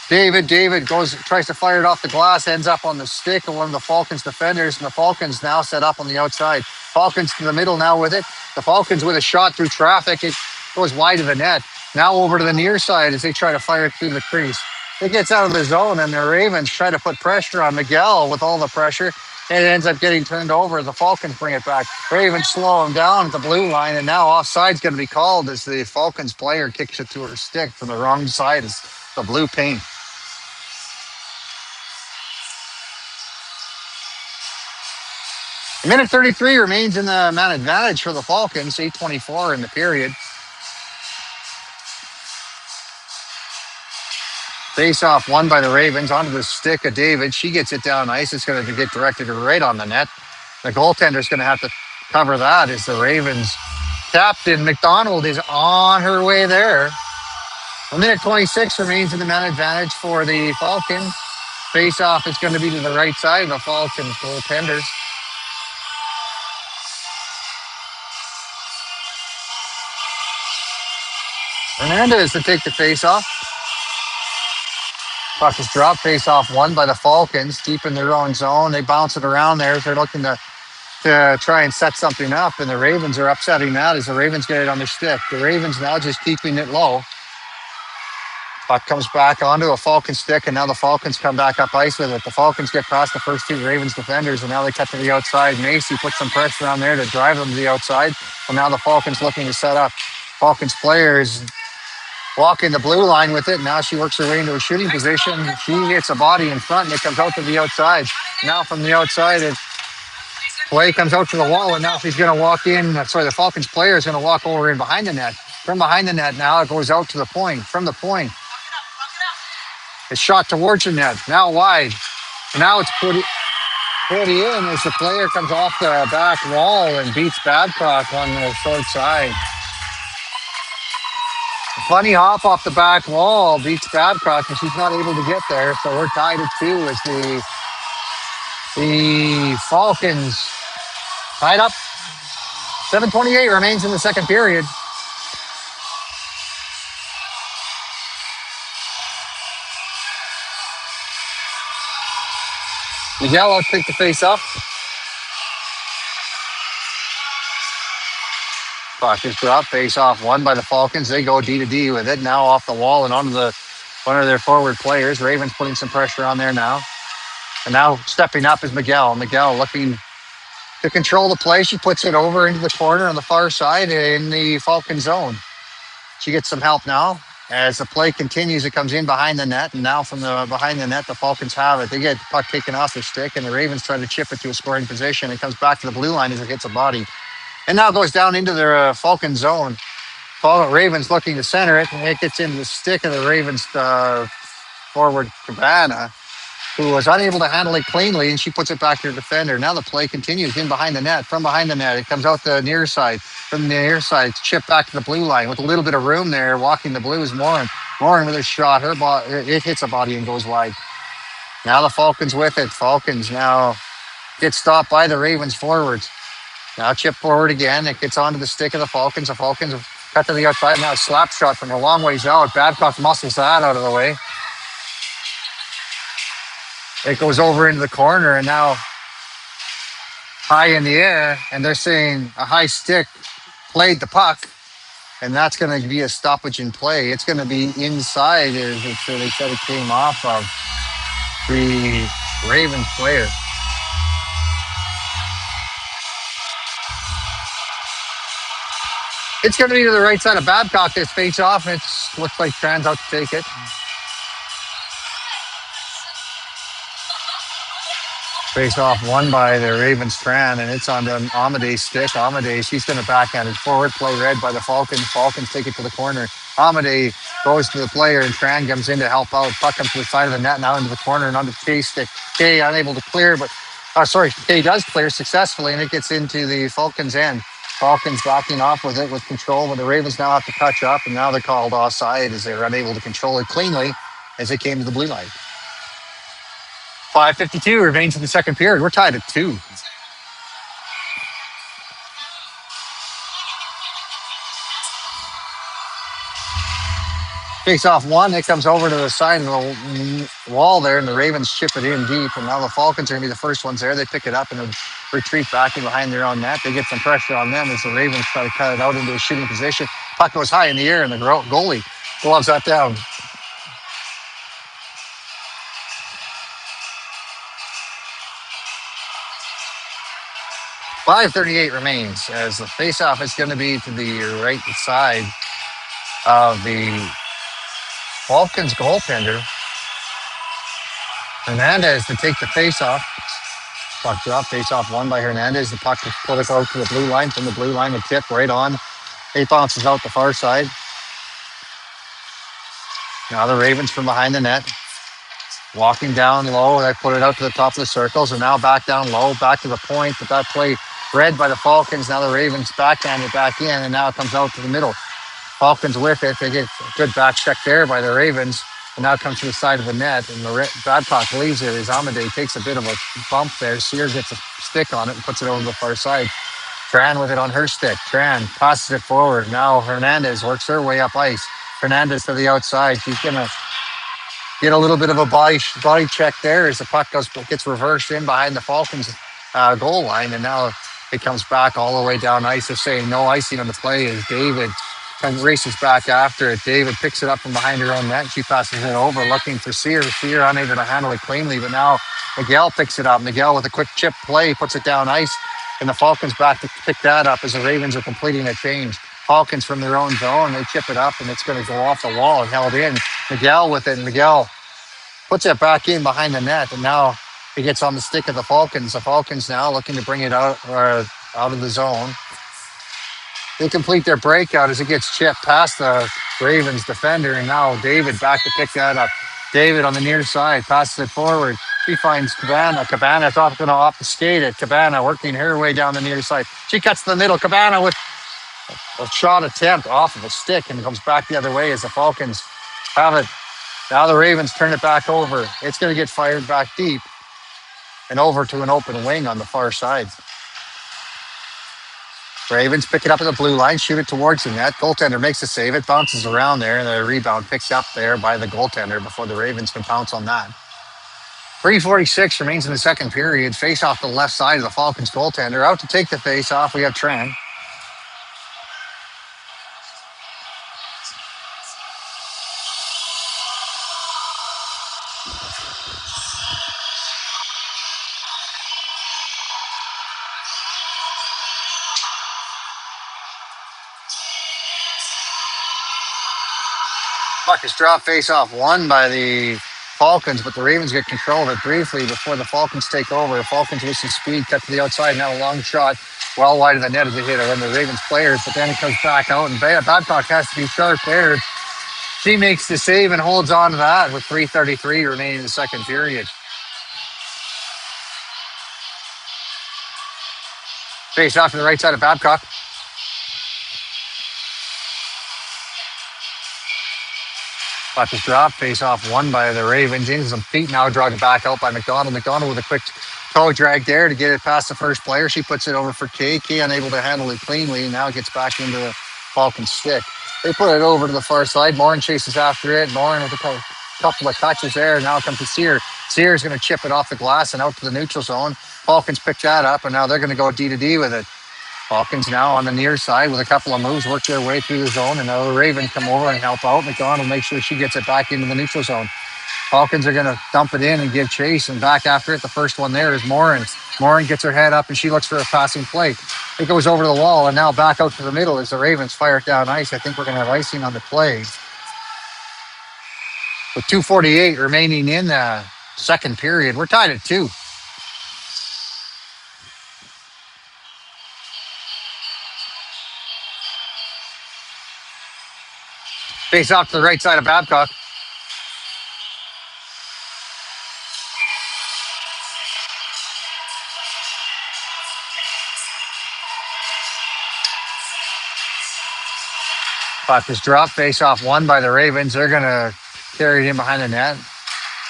S1: David. David tries to fire it off the glass, ends up on the stick of one of the Falcons defenders, and the Falcons now set up on the outside. Falcons to the middle now with it. The Falcons with a shot through traffic. It goes wide of the net. Now over to the near side as they try to fire it through the crease. It gets out of the zone, and the Ravens try to put pressure on Miguel with all the pressure. It ends up getting turned over. The Falcons bring it back. Ravens slow him down at the blue line, and now offside's going to be called as the Falcons player kicks it to her stick from the wrong side. It's the blue paint. A minute 33 remains in the man advantage for the Falcons. 8:24 in the period. Face off won by the Ravens onto the stick of David. She gets it down ice. It's going to get directed right on the net. The goaltender's going to have to cover that as the Ravens captain McDonald is on her way there. A minute 26 remains in the man advantage for the Falcons. Face off is going to be to the right side of the Falcons goaltenders. Hernandez to take the face off. Puck is dropped. Face off won by the Falcons deep in their own zone. They bounce it around there. They're looking to try and set something up, and the Ravens are upsetting that as the Ravens get it on their stick. The Ravens now just keeping it low. Puck comes back onto a Falcon stick, and now the Falcons come back up ice with it. The Falcons get past the first two Ravens defenders, and now they cut to the outside. Macy puts some pressure on there to drive them to the outside, and now the Falcons looking to set up. Falcons players walking the blue line with it. Now she works her way into a shooting position. She hits a body in front, and it comes out to the outside. Now from the outside, play comes out to the wall, and now she's going to walk in. Sorry, the Falcons player is going to walk over in behind the net. From behind the net now, it goes out to the point. From the point, it's shot towards the net. Now wide. Now it's put in as the player comes off the back wall and beats Babcock on the short side. Funny hop off the back wall beats Babcock, and she's not able to get there. So we're tied at 2 as the Falcons tied up. 7:28 remains in the second period. Miguel will take the face off. Puck is dropped. Face off won by the Falcons. They go D to D with it. Now off the wall and onto one of their forward players. Ravens putting some pressure on there now. And now stepping up is Miguel. Miguel looking to control the play. She puts it over into the corner on the far side in the Falcon zone. She gets some help now. As the play continues, it comes in behind the net. And now from the behind the net, the Falcons have it. They get the puck taken off their stick, and the Ravens try to chip it to a scoring position. It comes back to the blue line as it hits a body. And now goes down into their Falcon zone. Ravens looking to center it, and it gets into the stick of the Ravens forward Cabana, who was unable to handle it cleanly, and she puts it back to her defender. Now the play continues in behind the net. From behind the net, it comes out the near side. From the near side, it's chipped back to the blue line with a little bit of room there. Walking the blue is Morin. Morin with a shot. It hits a body and goes wide. Now the Falcons with it. Falcons now get stopped by the Ravens forwards. Now chip forward again. It gets onto the stick of the Falcons. The Falcons cut to the outside. Now a slap shot from a long ways out. Babcock muscles that out of the way. It goes over into the corner, and now high in the air, and they're saying a high stick played the puck, and that's going to be a stoppage in play. It's going to be inside, so they said it came off of the Ravens player. It's going to be to the right side of Babcock. This face off. It looks like Tran's out to take it. Face off won by the Ravens Tran, and it's on the Amade's stick. Amade, she's going to backhand it forward. Play read by the Falcons. Falcons take it to the corner. Amade goes to the player, and Tran comes in to help out. Puck comes to the side of the net, now into the corner and onto Kay's stick. Kay unable to clear, Kay does clear successfully, and it gets into the Falcons' end. Falcons backing off with it with control, but the Ravens now have to touch up, and now they're called offside as they're unable to control it cleanly as it came to the blue line. 5:52 remains in the second period. We're tied at 2. Face off one. It comes over to the side of the wall there, and the Ravens chip it in deep. And now the Falcons are going to be the first ones there. They pick it up and retreat back in behind their own net. They get some pressure on them as the Ravens try to cut it out into a shooting position. Puck goes high in the air, and the goalie gloves that down. 5:38 remains as the faceoff is going to be to the right side of the Falcons goaltender. Hernandez to take the faceoff. Puck drop, faceoff won by Hernandez. The puck is put out to the blue line. From the blue line, a tip right on. It bounces out the far side. Now the Ravens from behind the net. Walking down low, and I put it out to the top of the circles, and now back down low, back to the point. But that play read by the Falcons. Now the Ravens backhand it back in, and now it comes out to the middle. Falcons with it. They get a good back check there by the Ravens, and now it comes to the side of the net, and the Babcock leaves it as Amadei takes a bit of a bump there. Sear gets a stick on it and puts it over the far side. Tran with it on her stick. Tran passes it forward. Now Hernandez works her way up ice. Hernandez to the outside. She's going to get a little bit of a body check there as the puck gets reversed in behind the Falcons goal line, and now it comes back all the way down ice. They're saying no icing on the play as David races back after it. David picks it up from behind her own net. She passes it over looking for Sear. Sear unable to handle it cleanly, but now Miguel picks it up. Miguel with a quick chip play puts it down ice, and the Falcons back to pick that up as the Ravens are completing a change. Falcons from their own zone, they chip it up, and it's going to go off the wall and held in. Miguel with it, and Miguel puts it back in behind the net, and now it gets on the stick of the Falcons. The Falcons now looking to bring it out of the zone. They complete their breakout as it gets chipped past the Ravens defender, and now David back to pick that up. David on the near side passes it forward. She finds Cabana. Cabana thought going to obfuscate it. Cabana working her way down the near side. She cuts the middle. Cabana with a shot attempt off of a stick and comes back the other way as the Falcons have it. Now the Ravens turn it back over. It's going to get fired back deep and over to an open wing on the far side. Ravens pick it up at the blue line, shoot it towards the net. Goaltender makes a save. It bounces around there, and the rebound picks up there by the goaltender before the Ravens can pounce on that. 3:46 remains in the second period. Face off the left side of the Falcons goaltender. Out to take the face off, we have Tran. Puck is dropped, face off won by the Falcons, but the Ravens get control of it briefly before the Falcons take over. The Falcons with some speed, cut to the outside, now a long shot, well wide of the net as a hitter on the Ravens players, but then it comes back out, and Babcock has to be sharp there. She makes the save and holds on to that with 3:33 remaining in the second period. Face off to the right side of Babcock. Puck is dropped. Face off won by the Ravens. Into some feet now, dragged back out by McDonald. McDonald with a quick toe drag there to get it past the first player. She puts it over for Kay. Kay unable to handle it cleanly. Now it gets back into the Falcons stick. They put it over to the far side. Morin chases after it. Morin with a couple of touches there. Now it comes to Sear. Sear is going to chip it off the glass and out to the neutral zone. Falcons pick that up, and now they're going to go D-to-D with it. Falcons now on the near side with a couple of moves, work their way through the zone, and now the Ravens come over and help out. McDonald make sure she gets it back into the neutral zone. Falcons are going to dump it in and give chase, and back after it, the first one there is Morin. Morin gets her head up, and she looks for a passing play. It goes over the wall, and now back out to the middle as the Ravens fire it down ice. I think we're going to have icing on the play. With 2:48 remaining in the second period, we're tied at 2. Face off to the right side of Babcock. Puck is dropped. Face off won by the Ravens. They're going to carry it in behind the net.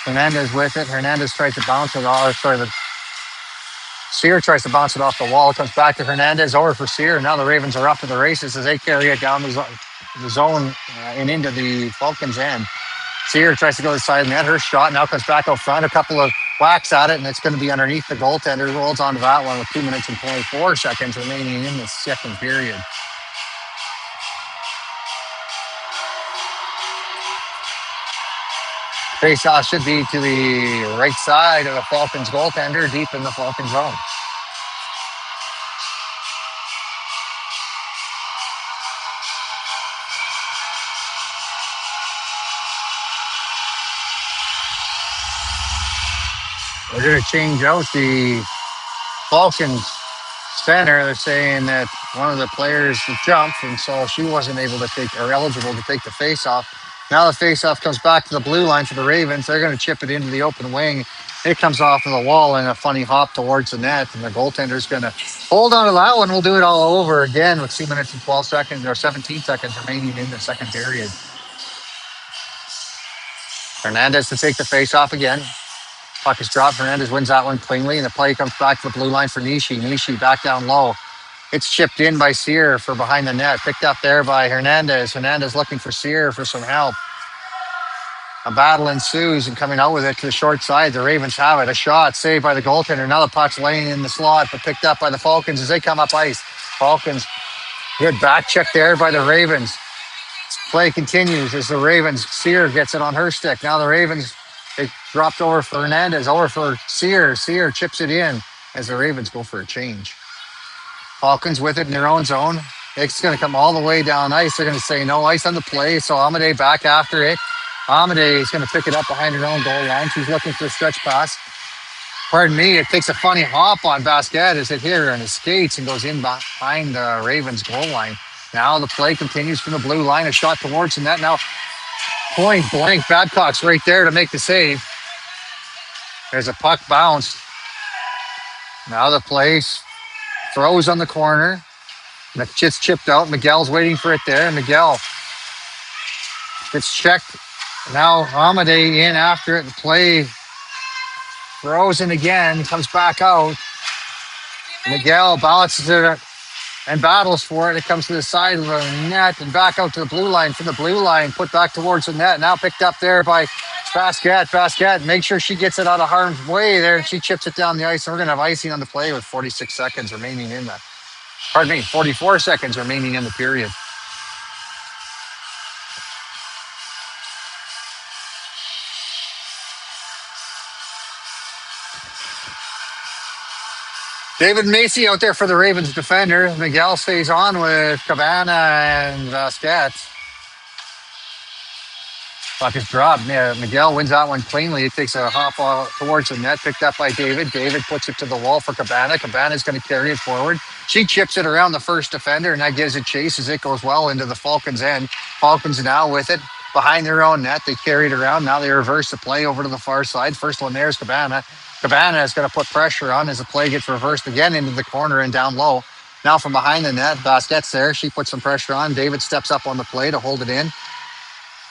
S1: Hernandez with it. Hernandez tries to bounce it off. Sear tries to bounce it off the wall. It comes back to Hernandez over for Sear. Now the Ravens are up to the races as they carry it down the zone and into the Falcons' end. Sear tries to go to the side of the net. Her shot now comes back out front. A couple of whacks at it, and it's going to be underneath the goaltender. Rolls onto that one with 2 minutes and 24 seconds remaining in the second period. Face-off should be to the right side of the Falcons goaltender, deep in the Falcons zone. They're going to change out the Falcons center. They're saying that one of the players jumped, and so she wasn't able to take or eligible to take the face-off. Now the face-off comes back to the blue line for the Ravens. They're going to chip it into the open wing. It comes off of the wall in a funny hop towards the net, and the goaltender's going to hold on to that one. We'll do it all over again with 2 minutes and 12 seconds or 17 seconds remaining in the second period. Hernandez to take the face-off again. Puck is dropped. Hernandez wins that one cleanly, and the play comes back to the blue line for Nishi. Nishi back down low. It's chipped in by Sear for behind the net. Picked up there by Hernandez. Hernandez looking for Sear for some help. A battle ensues and coming out with it to the short side. The Ravens have it. A shot saved by the goaltender. Now the puck's laying in the slot, but picked up by the Falcons as they come up ice. Falcons, good back check there by the Ravens. Play continues as the Ravens, Sear gets it on her stick. Now the Ravens, it dropped over for Hernandez, over for Sear. Sear chips it in as the Ravens go for a change. Falcons with it in their own zone. It's going to come all the way down ice. They're going to say no ice on the play. So Amade back after it. Amade is going to pick it up behind her own goal line. She's looking for a stretch pass. Pardon me. It takes a funny hop on Basquet as it hit her and it skates and goes in behind the Ravens goal line. Now the play continues from the blue line. A shot towards the net. Now point blank. Babcock's right there to make the save. There's a puck bounced. Now the play throws on the corner. It's chipped out. Miguel's waiting for it there. Miguel gets checked. Now Amade in after it. The play throws in again. Comes back out. Miguel balances it and battles for it. It comes to the side of the net and back out to the blue line. From the blue line, put back towards the net. Now picked up there by Basquet. Basquet, make sure she gets it out of harm's way there. And she chips it down the ice. And we're going to have icing on the play with 46 seconds remaining in that. Pardon me, 44 seconds remaining in the period. David Macy out there for the Ravens defender. Miguel stays on with Cabana and Vasquez. Puck is dropped. Yeah, Miguel wins that one cleanly. It takes a hop towards the net, picked up by David. David puts it to the wall for Cabana. Cabana's going to carry it forward. She chips it around the first defender, and that gives it chase as it goes well into the Falcons' end. Falcons now with it behind their own net. They carry it around. Now they reverse the play over to the far side. First one there is Cabana. Cabana is going to put pressure on as the play gets reversed again into the corner and down low. Now from behind the net, Basquet's there. She puts some pressure on. David steps up on the play to hold it in.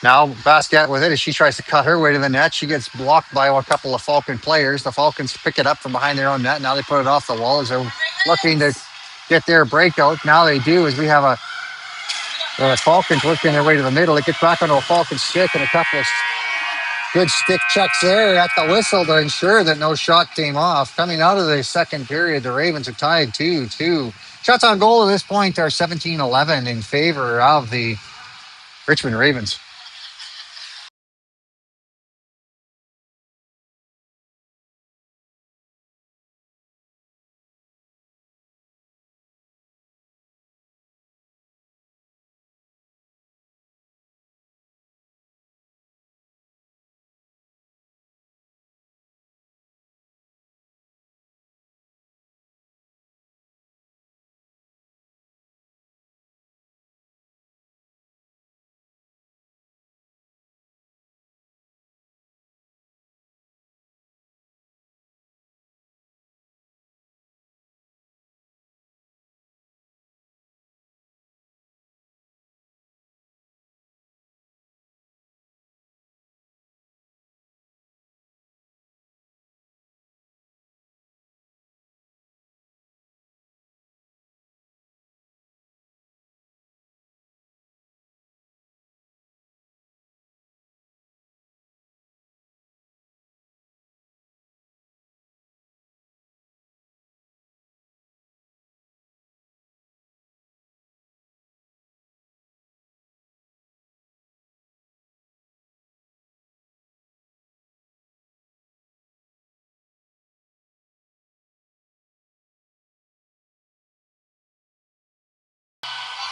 S1: Now Basquet with it as she tries to cut her way to the net. She gets blocked by a couple of Falcon players. The Falcons pick it up from behind their own net. Now they put it off the wall as they're looking to get their breakout. Now they do as we have the Falcons working their way to the middle. It gets back onto a Falcon stick and a couple of good stick checks there at the whistle to ensure that no shot came off. Coming out of the second period, the Ravens are tied 2-2. Shots on goal at this point are 17-11 in favor of the Richmond Ravens.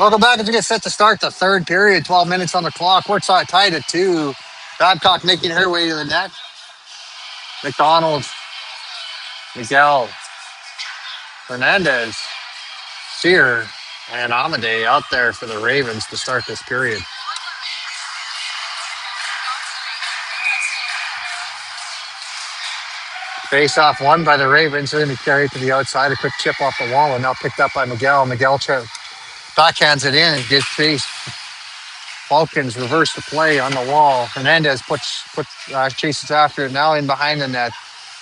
S1: Welcome back as we get set to start the third period. 12 minutes on the clock. We're tied at 2. Babcock making her way to the net. McDonald Miguel, Hernandez, Sear, and Amade out there for the Ravens to start this period. Face off won by the Ravens. They're going to carry it to the outside. A quick chip off the wall and now picked up by Miguel. Miguel backhands it in and gets chased. Falcons reverse the play on the wall. Hernandez chases after it now in behind the net.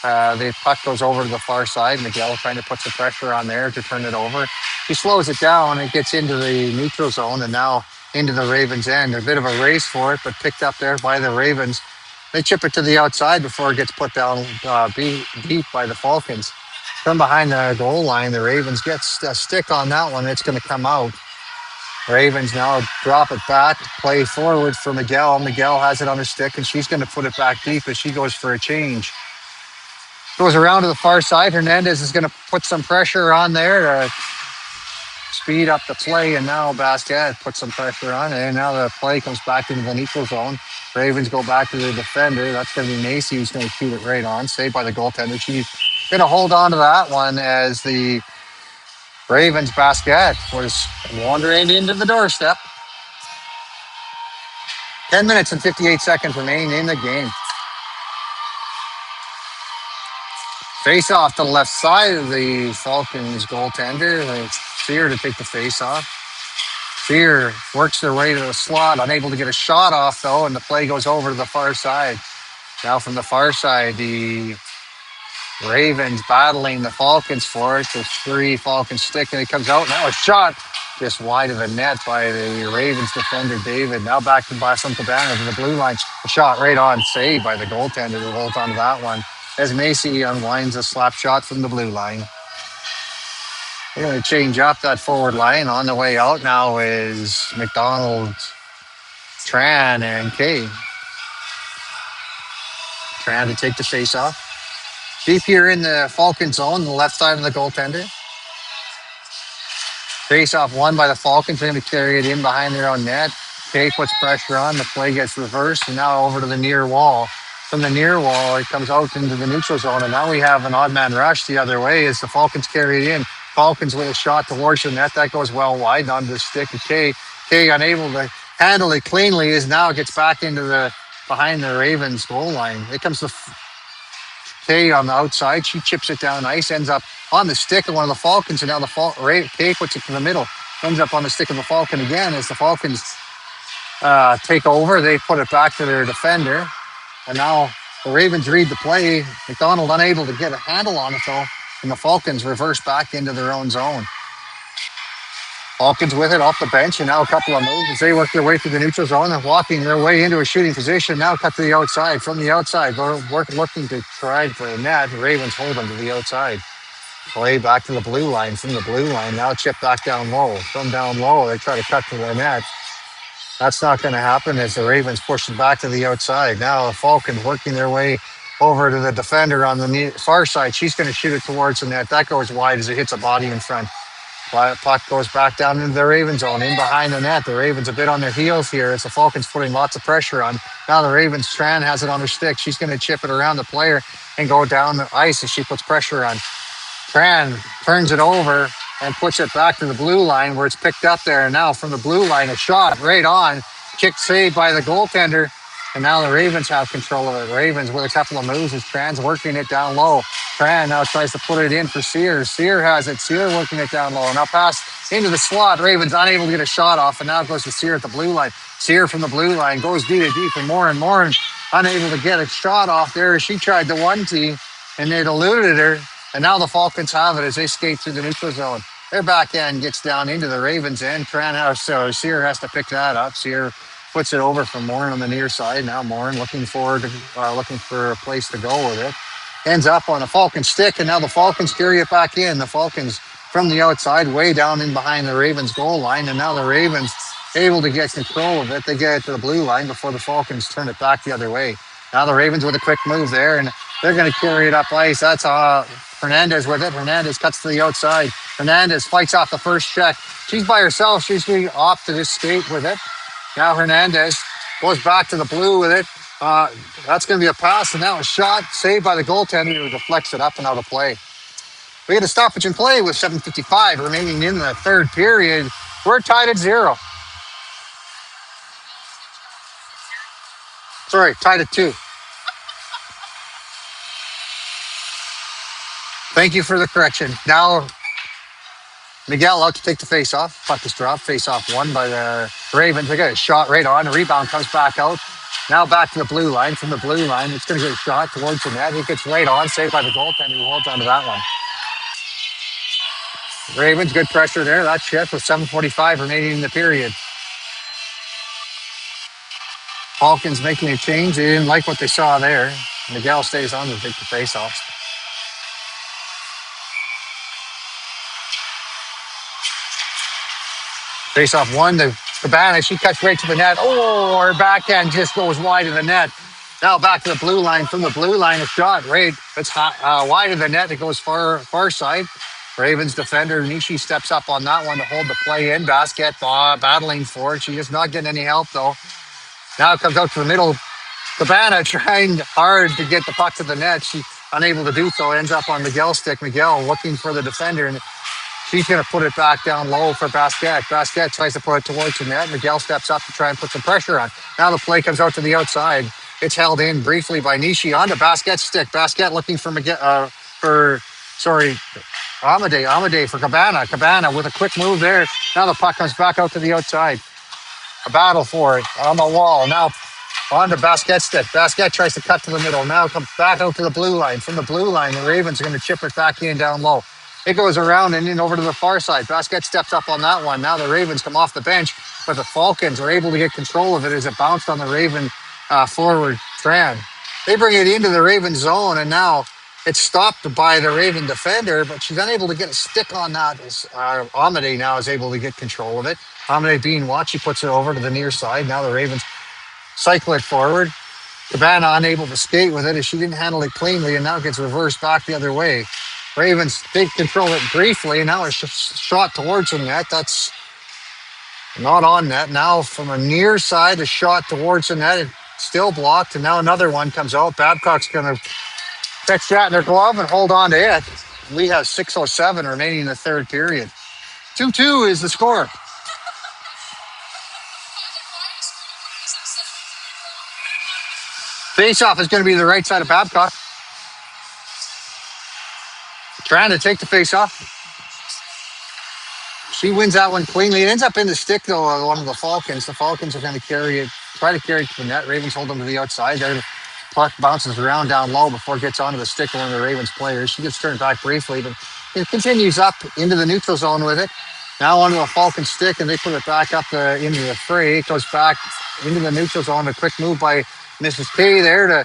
S1: The puck goes over to the far side. Miguel trying to put some pressure on there to turn it over. He slows it down. It gets into the neutral zone and now into the Ravens' end. A bit of a race for it, but picked up there by the Ravens. They chip it to the outside before it gets put down deep by the Falcons. From behind the goal line, the Ravens gets a stick on that one. It's going to come out. Ravens now drop it back, play forward for Miguel. Miguel has it on her stick, and she's going to put it back deep as she goes for a change. Goes around to the far side. Hernandez is going to put some pressure on there to speed up the play, and now Basquiat puts some pressure on it, and now the play comes back into the neutral zone. Ravens go back to the defender. That's going to be Macy who's going to shoot it right on, saved by the goaltender. She's going to hold on to that one as the Ravens Basquiat was wandering into the doorstep. 10 minutes and 58 seconds remain in the game. Face off to the left side of the Falcons goaltender. It's Fear to take the face off. Fear works their way to the slot, unable to get a shot off though, and the play goes over to the far side. Now from the far side, the Ravens battling the Falcons for it. The three Falcons stick, and it comes out. Now a shot just wide of the net by the Ravens defender, David. Now back to Basson Cabana to the blue line. A shot right on, saved by the goaltender who holds on to that one. As Macy unwinds a slap shot from the blue line. They're going to change up that forward line. On the way out now is McDonald, Tran, and Kay. Tran to take the face off. Deep here in the Falcon zone, the left side of the goaltender. Face off won by the Falcons. They're going to carry it in behind their own net. Kay puts pressure on. The play gets reversed, and now over to the near wall. From the near wall, it comes out into the neutral zone, and now we have an odd man rush the other way as the Falcons carry it in. Falcons with a shot towards the net. That goes well wide onto the stick of Kay. Kay, unable to handle it cleanly, gets back into the behind the Ravens goal line. It comes to Kay on the outside. She chips it down ice, ends up on the stick of one of the Falcons, and now Kay puts it in the middle. Ends up on the stick of the Falcon again as the Falcons take over. They put it back to their defender. And now the Ravens read the play. McDonald unable to get a handle on it though. And the Falcons reverse back into their own zone. Falcons with it off the bench, and now a couple of moves as they work their way through the neutral zone and walking their way into a shooting position. Now cut to the outside. From the outside, looking to try for the net. The Ravens hold them to the outside. Play back to the blue line. From the blue line, now chip back down low. From down low, they try to cut to the net. That's not going to happen as the Ravens push it back to the outside. Now the Falcons working their way over to the defender on the far side. She's going to shoot it towards the net. That goes wide as it hits a body in front. Puck goes back down into the Ravens zone, in behind the net. The Ravens a bit on their heels here as the Falcons putting lots of pressure on. Now the Ravens, Tran has it on her stick. She's going to chip it around the player and go down the ice as she puts pressure on. Tran turns it over and puts it back to the blue line where it's picked up there. And now from the blue line, a shot right on. Kick saved by the goaltender. And now the Ravens have control of it. Ravens with a couple of moves as Tran's working it down low. Tran now tries to put it in for Sear. Sear has it. Sear working it down low. Now pass into the slot. Ravens unable to get a shot off. And now it goes to Sear at the blue line. Sear from the blue line goes deep and more unable to get a shot off there. She tried the 1-T and it eluded her. And now the Falcons have it as they skate through the neutral zone. Their back end gets down into the Ravens end. So Sear has to pick that up. Sear puts it over for Morin on the near side. Now Morin looking for a place to go with it. Ends up on a Falcon stick, and now the Falcons carry it back in. The Falcons from the outside, way down in behind the Ravens goal line, and now the Ravens able to get control of it. They get it to the blue line before the Falcons turn it back the other way. Now the Ravens with a quick move there, and they're going to carry it up ice. That's Hernandez with it. Hernandez cuts to the outside. Hernandez fights off the first check. She's by herself. She's going off to this skate with it. Now Hernandez goes back to the blue with it. Uh, that's going to be a pass, and now a shot saved by the goaltender who deflects it up and out of play. We get a stoppage in play with 7:55 remaining in the third period. We're tied at 0. Sorry, tied at 2. Thank you for the correction. Now Miguel out to take the face off. Puck is dropped. Face off won by the Ravens. They got a shot right on. The rebound comes back out. Now back to the blue line. From the blue line, it's going to get a shot towards the net. It gets right on. Saved by the goaltender who holds on to that one. Ravens, good pressure there. That shift with 7:45 remaining in the period. Falcons making a change. They didn't like what they saw there. Miguel stays on to take the face off. Face off one to Cabana. She cuts right to the net. Oh, her backhand just goes wide of the net. Now back to the blue line. From the blue line, a shot right. It's wide of the net. It goes far side. Ravens defender Nishi steps up on that one to hold the play in. Basket battling for it. She's just not getting any help though. Now it comes out to the middle. Cabana trying hard to get the puck to the net. She's unable to do so. Ends up on Miguel's stick. Miguel looking for the defender, and she's going to put it back down low for Basket. Basket tries to put it towards the net. Miguel steps up to try and put some pressure on. Now the play comes out to the outside. It's held in briefly by Nishi onto Basket's stick. Basket looking for Amade for Cabana. Cabana with a quick move there. Now the puck comes back out to the outside. A battle for it on the wall. Now on to Basket's stick. Basket tries to cut to the middle. Now comes back out to the blue line. From the blue line, the Ravens are going to chip it back in down low. It goes around and in over to the far side. Basket steps up on that one. Now the Ravens come off the bench, but the Falcons are able to get control of it as it bounced on the Raven forward Tran. They bring it into the Raven zone, and now it's stopped by the Raven defender, but she's unable to get a stick on that. Amade now is able to get control of it. Amade being watched, she puts it over to the near side. Now the Ravens cycle it forward. Cabana unable to skate with it as she didn't handle it cleanly, and now it gets reversed back the other way. Ravens take control of it briefly, and now a shot towards the net. That's not on net. Now from a near side, a shot towards the net. It's still blocked, and now another one comes out. Babcock's going to catch that in their glove and hold on to it. We have 6:07 remaining in the third period. 2-2 is the score. Face-off is going to be the right side of Babcock. Trying to take the face-off. She wins that one cleanly. It ends up in the stick, though, of one of the Falcons. The Falcons are going to try to carry it to the net. Ravens hold them to the outside. The puck bounces around down low before it gets onto the stick of one of the Ravens players. She gets turned back briefly, but it continues up into the neutral zone with it. Now onto a Falcon stick, and they put it back up into the fray. It goes back into the neutral zone. A quick move by Mrs. K there to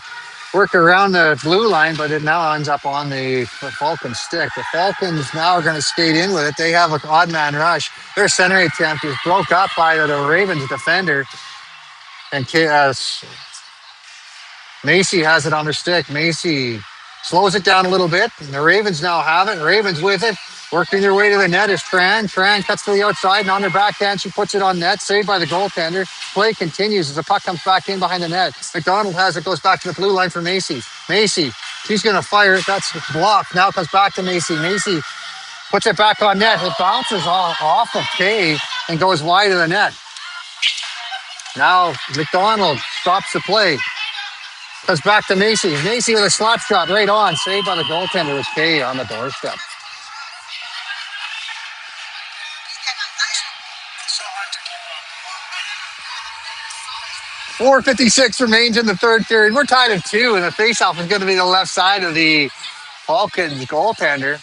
S1: work around the blue line, but it now ends up on the Falcon stick. The Falcons now are going to skate in with it. They have an odd man rush. Their center attempt is broke up by the Ravens defender, and Macy has it on her stick. Macy slows it down a little bit, and the Ravens now have it. Ravens with it, working their way to the net is Tran. Tran cuts to the outside, and on her backhand, she puts it on net, saved by the goaltender. Play continues as the puck comes back in behind the net. McDonald has it, goes back to the blue line for Macy. Macy, she's going to fire it. That's blocked. Now comes back to Macy. Macy puts it back on net. It bounces off of Kay and goes wide of the net. Now McDonald stops the play. Comes back to Macy. Macy with a slap shot right on. Saved by the goaltender with Kay on the doorstep. .456 remains in the third period. We're tied at 2, and the faceoff is going to be the left side of the Falcons goaltender.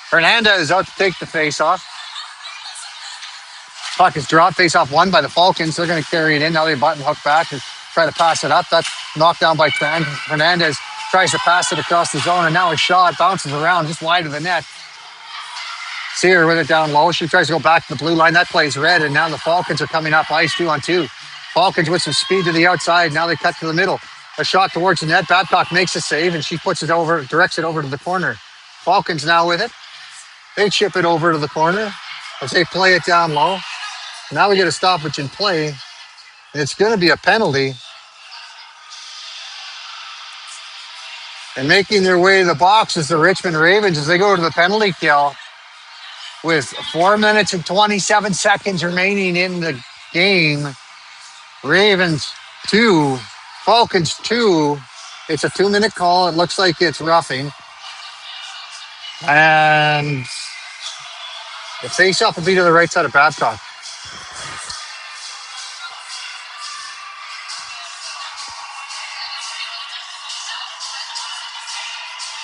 S1: Hernandez is out to take the faceoff. Puck is dropped. Faceoff won by the Falcons. They're going to carry it in. Now they button hook back and try to pass it up. That's knocked down by Tran. Hernandez tries to pass it across the zone, and now a shot bounces around just wide of the net. Sear with it down low. She tries to go back to the blue line. That plays red, and now the Falcons are coming up ice 2-on-2. Falcons with some speed to the outside. Now they cut to the middle. A shot towards the net. Babcock makes a save, and she puts it over, directs it over to the corner. Falcons now with it. They chip it over to the corner as they play it down low. Now we get a stoppage in play. It's going to be a penalty. And making their way to the box is the Richmond Ravens as they go to the penalty kill with 4 minutes and 27 seconds remaining in the game. Ravens 2, Falcons 2. It's a 2-minute call. It looks like it's roughing. And the face-off will be to the right side of Babcock.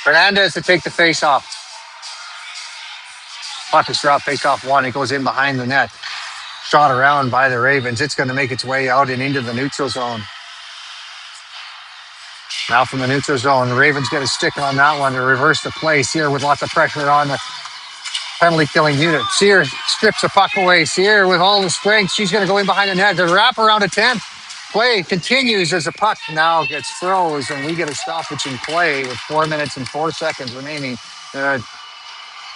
S1: Fernandez to take the face-off. Puck is dropped, face-off 1. It goes in behind the net. Shot around by the Ravens. It's going to make its way out and into the neutral zone. Now from the neutral zone, the Ravens get a stick on that one to reverse the play. Sear with lots of pressure on the penalty killing unit. Sear strips the puck away. Sear with all the strength. She's going to go in behind the net. The wrap around attempt. Play continues as the puck now gets froze, and we get a stoppage in play with 4 minutes and 4 seconds remaining.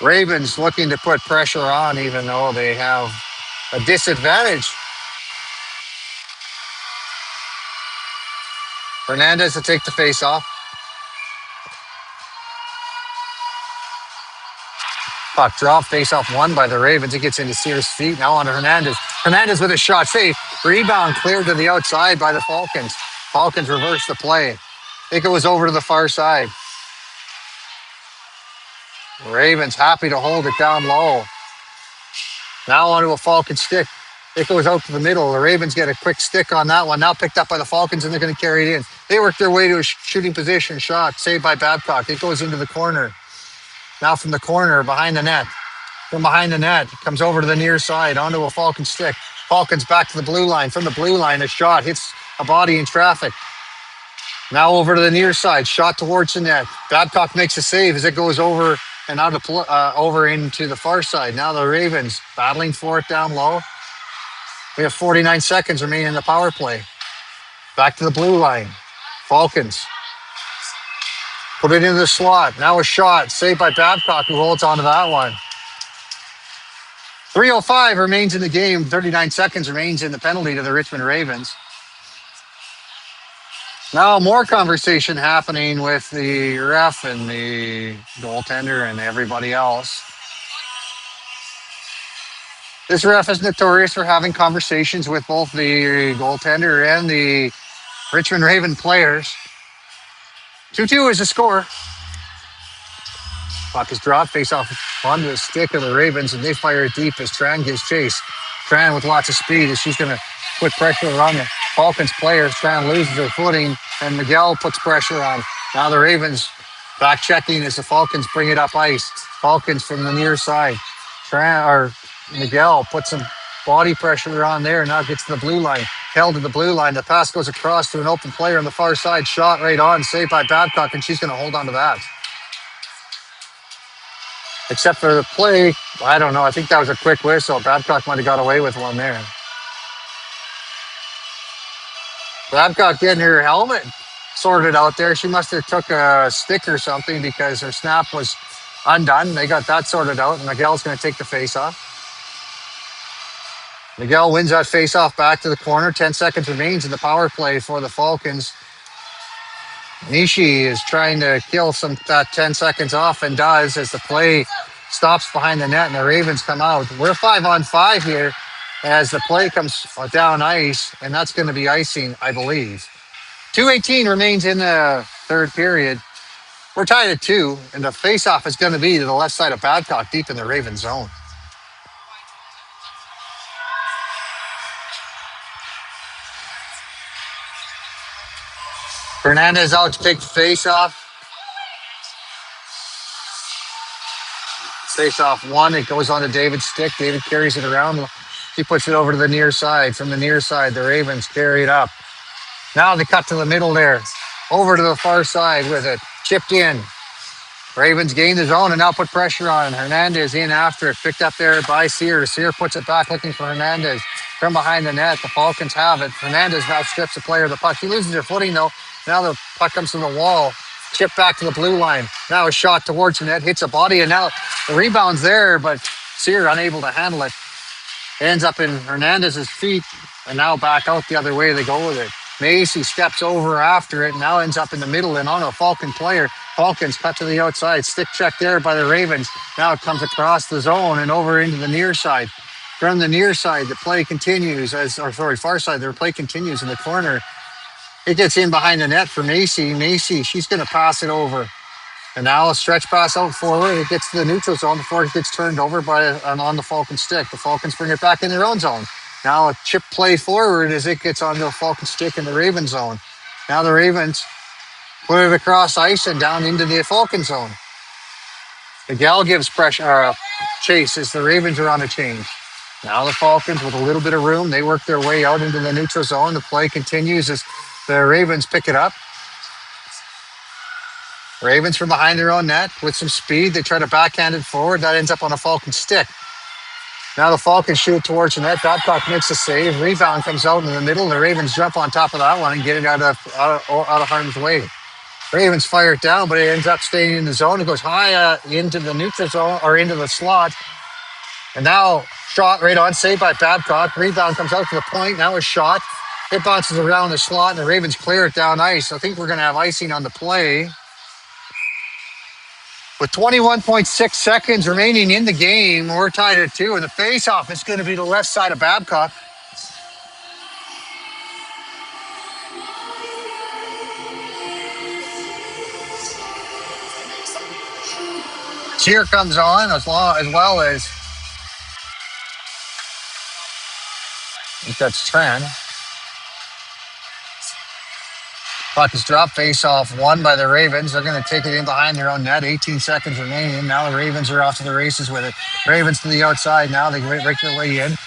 S1: Ravens looking to put pressure on, even though they have a disadvantage. Fernandez to take the face off. Puck drop, face off 1 by the Ravens. It gets into Sears' feet. Now on to Hernandez. Hernandez with a shot. Safe. Rebound cleared to the outside by the Falcons. Falcons reverse the play. It goes over to the far side. Ravens happy to hold it down low. Now onto a Falcon stick. It goes out to the middle. The Ravens get a quick stick on that one. Now picked up by the Falcons, and they're going to carry it in. They work their way to a shooting position. Shot saved by Babcock. It goes into the corner. Now from the corner, behind the net. From behind the net, comes over to the near side, onto a Falcon stick. Falcons back to the blue line. From the blue line, a shot hits a body in traffic. Now over to the near side, shot towards the net. Babcock makes a save as it goes over and out of over into the far side. Now the Ravens battling for it down low. We have 49 seconds remaining in the power play. Back to the blue line. Falcons put it into the slot. Now a shot saved by Babcock, who holds on to that one. 3:05 remains in the game. 39 seconds remains in the penalty to the Richmond Ravens. Now more conversation happening with the ref and the goaltender and everybody else. This ref is notorious for having conversations with both the goaltender and the Richmond Raven players. 2-2 is the score. Puck is dropped, face off onto the stick of the Ravens, and they fire it deep as Tran gives chase. Tran with lots of speed as she's going to put pressure on the Falcons players. Tran loses her footing, and Miguel puts pressure on. Now the Ravens back checking as the Falcons bring it up ice. Falcons from the near side. Miguel puts some body pressure on there, now gets to the blue line. Held to the blue line. The pass goes across to an open player on the far side. Shot right on, saved by Babcock, and she's going to hold on to that. Except for the play, I don't know. I think that was a quick whistle. Babcock might have got away with one there. Babcock getting her helmet sorted out there. She must have took a stick or something because her snap was undone. They got that sorted out, and Miguel's going to take the face off. Miguel wins that face-off back to the corner. 10 seconds remains in the power play for the Falcons. Nishi is trying to kill that 10 seconds off and does as the play stops behind the net and the Ravens come out. We're 5-on-5 here as the play comes down ice, and that's going to be icing, I believe. 2:18 remains in the third period. We're tied at 2, and the face-off is going to be to the left side of Babcock, deep in the Raven zone. Fernandez out to take the face-off. Face-off 1. It goes on to David's stick. David carries it around. He puts it over to the near side. From the near side, the Ravens carry it up. Now they cut to the middle there. Over to the far side with it. Chipped in. Ravens gain the zone and now put pressure on. Hernandez in after it. Picked up there by Sear. Sear puts it back looking for Hernandez. From behind the net, the Falcons have it. Hernandez now strips the player of the puck. She loses her footing though. Now the puck comes to the wall. Chip back to the blue line. Now a shot towards the net. Hits a body, and now the rebound's there, but Sear unable to handle it. Ends up in Hernandez's feet And now back out the other way they go with it. Macy steps over after it and now ends up in the middle and on a Falcon player. Falcons cut to the outside. Stick check there by the Ravens. Now it comes across the zone and over into the near side. From the near side, the play continues far side, the play continues in the corner. It gets in behind the net for Macy. Macy, she's going to pass it over. And now a stretch pass out forward. It gets to the neutral zone before it gets turned over on the Falcon stick. The Falcons bring it back in their own zone. Now a chip play forward as it gets onto the Falcon stick in the Raven zone. Now the Ravens put it across ice and down into the Falcon zone. The Gal gives pressure chase as the Ravens are on a change. Now the Falcons with a little bit of room. They work their way out into the neutral zone. The play continues as the Ravens pick it up. Ravens from behind their own net with some speed. They try to backhand it forward. That ends up on a Falcon stick. Now the Falcons shoot towards the net. Babcock makes a save. Rebound comes out in the middle. The Ravens jump on top of that one and get it out of harm's way. Ravens fire it down, but it ends up staying in the zone. It goes high into the neutral zone or into the slot. And now shot right on, saved by Babcock. Rebound comes out to the point. Now a shot. It bounces around the slot, and the Ravens clear it down ice. I think we're going to have icing on the play. With 21.6 seconds remaining in the game, we're tied at 2. And the face-off is going to be the left side of Babcock. Cheer comes on as well as I think that's Tran. Puck is dropped, face off won by the Ravens. They're going to take it in behind their own net. 18 seconds remaining. Now the Ravens are off to the races with it. Ravens to the outside. Now they break their way in.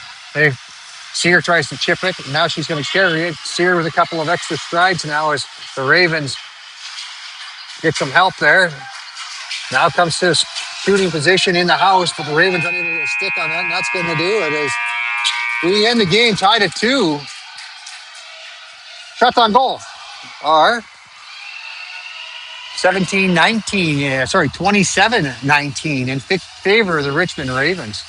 S1: Sear tries to chip it. Now she's going to carry it. Sear with a couple of extra strides now as the Ravens get some help there. Now comes to shooting position in the house, but the Ravens unable to stick on that, and that's going to do it. As we end the game tied at 2. Shots on goal are 27-19 in favor of the Richmond Ravens.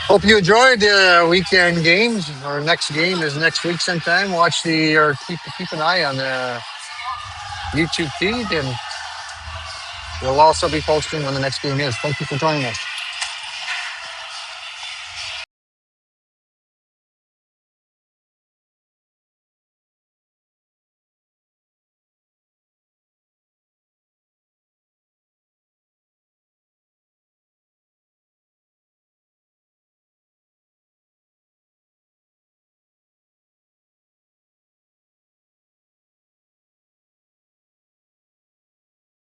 S1: Hope you enjoyed the weekend games. Our next game is next week sometime. Keep an eye on the YouTube feed, and we'll also be posting when the next game is. Thank you for joining us.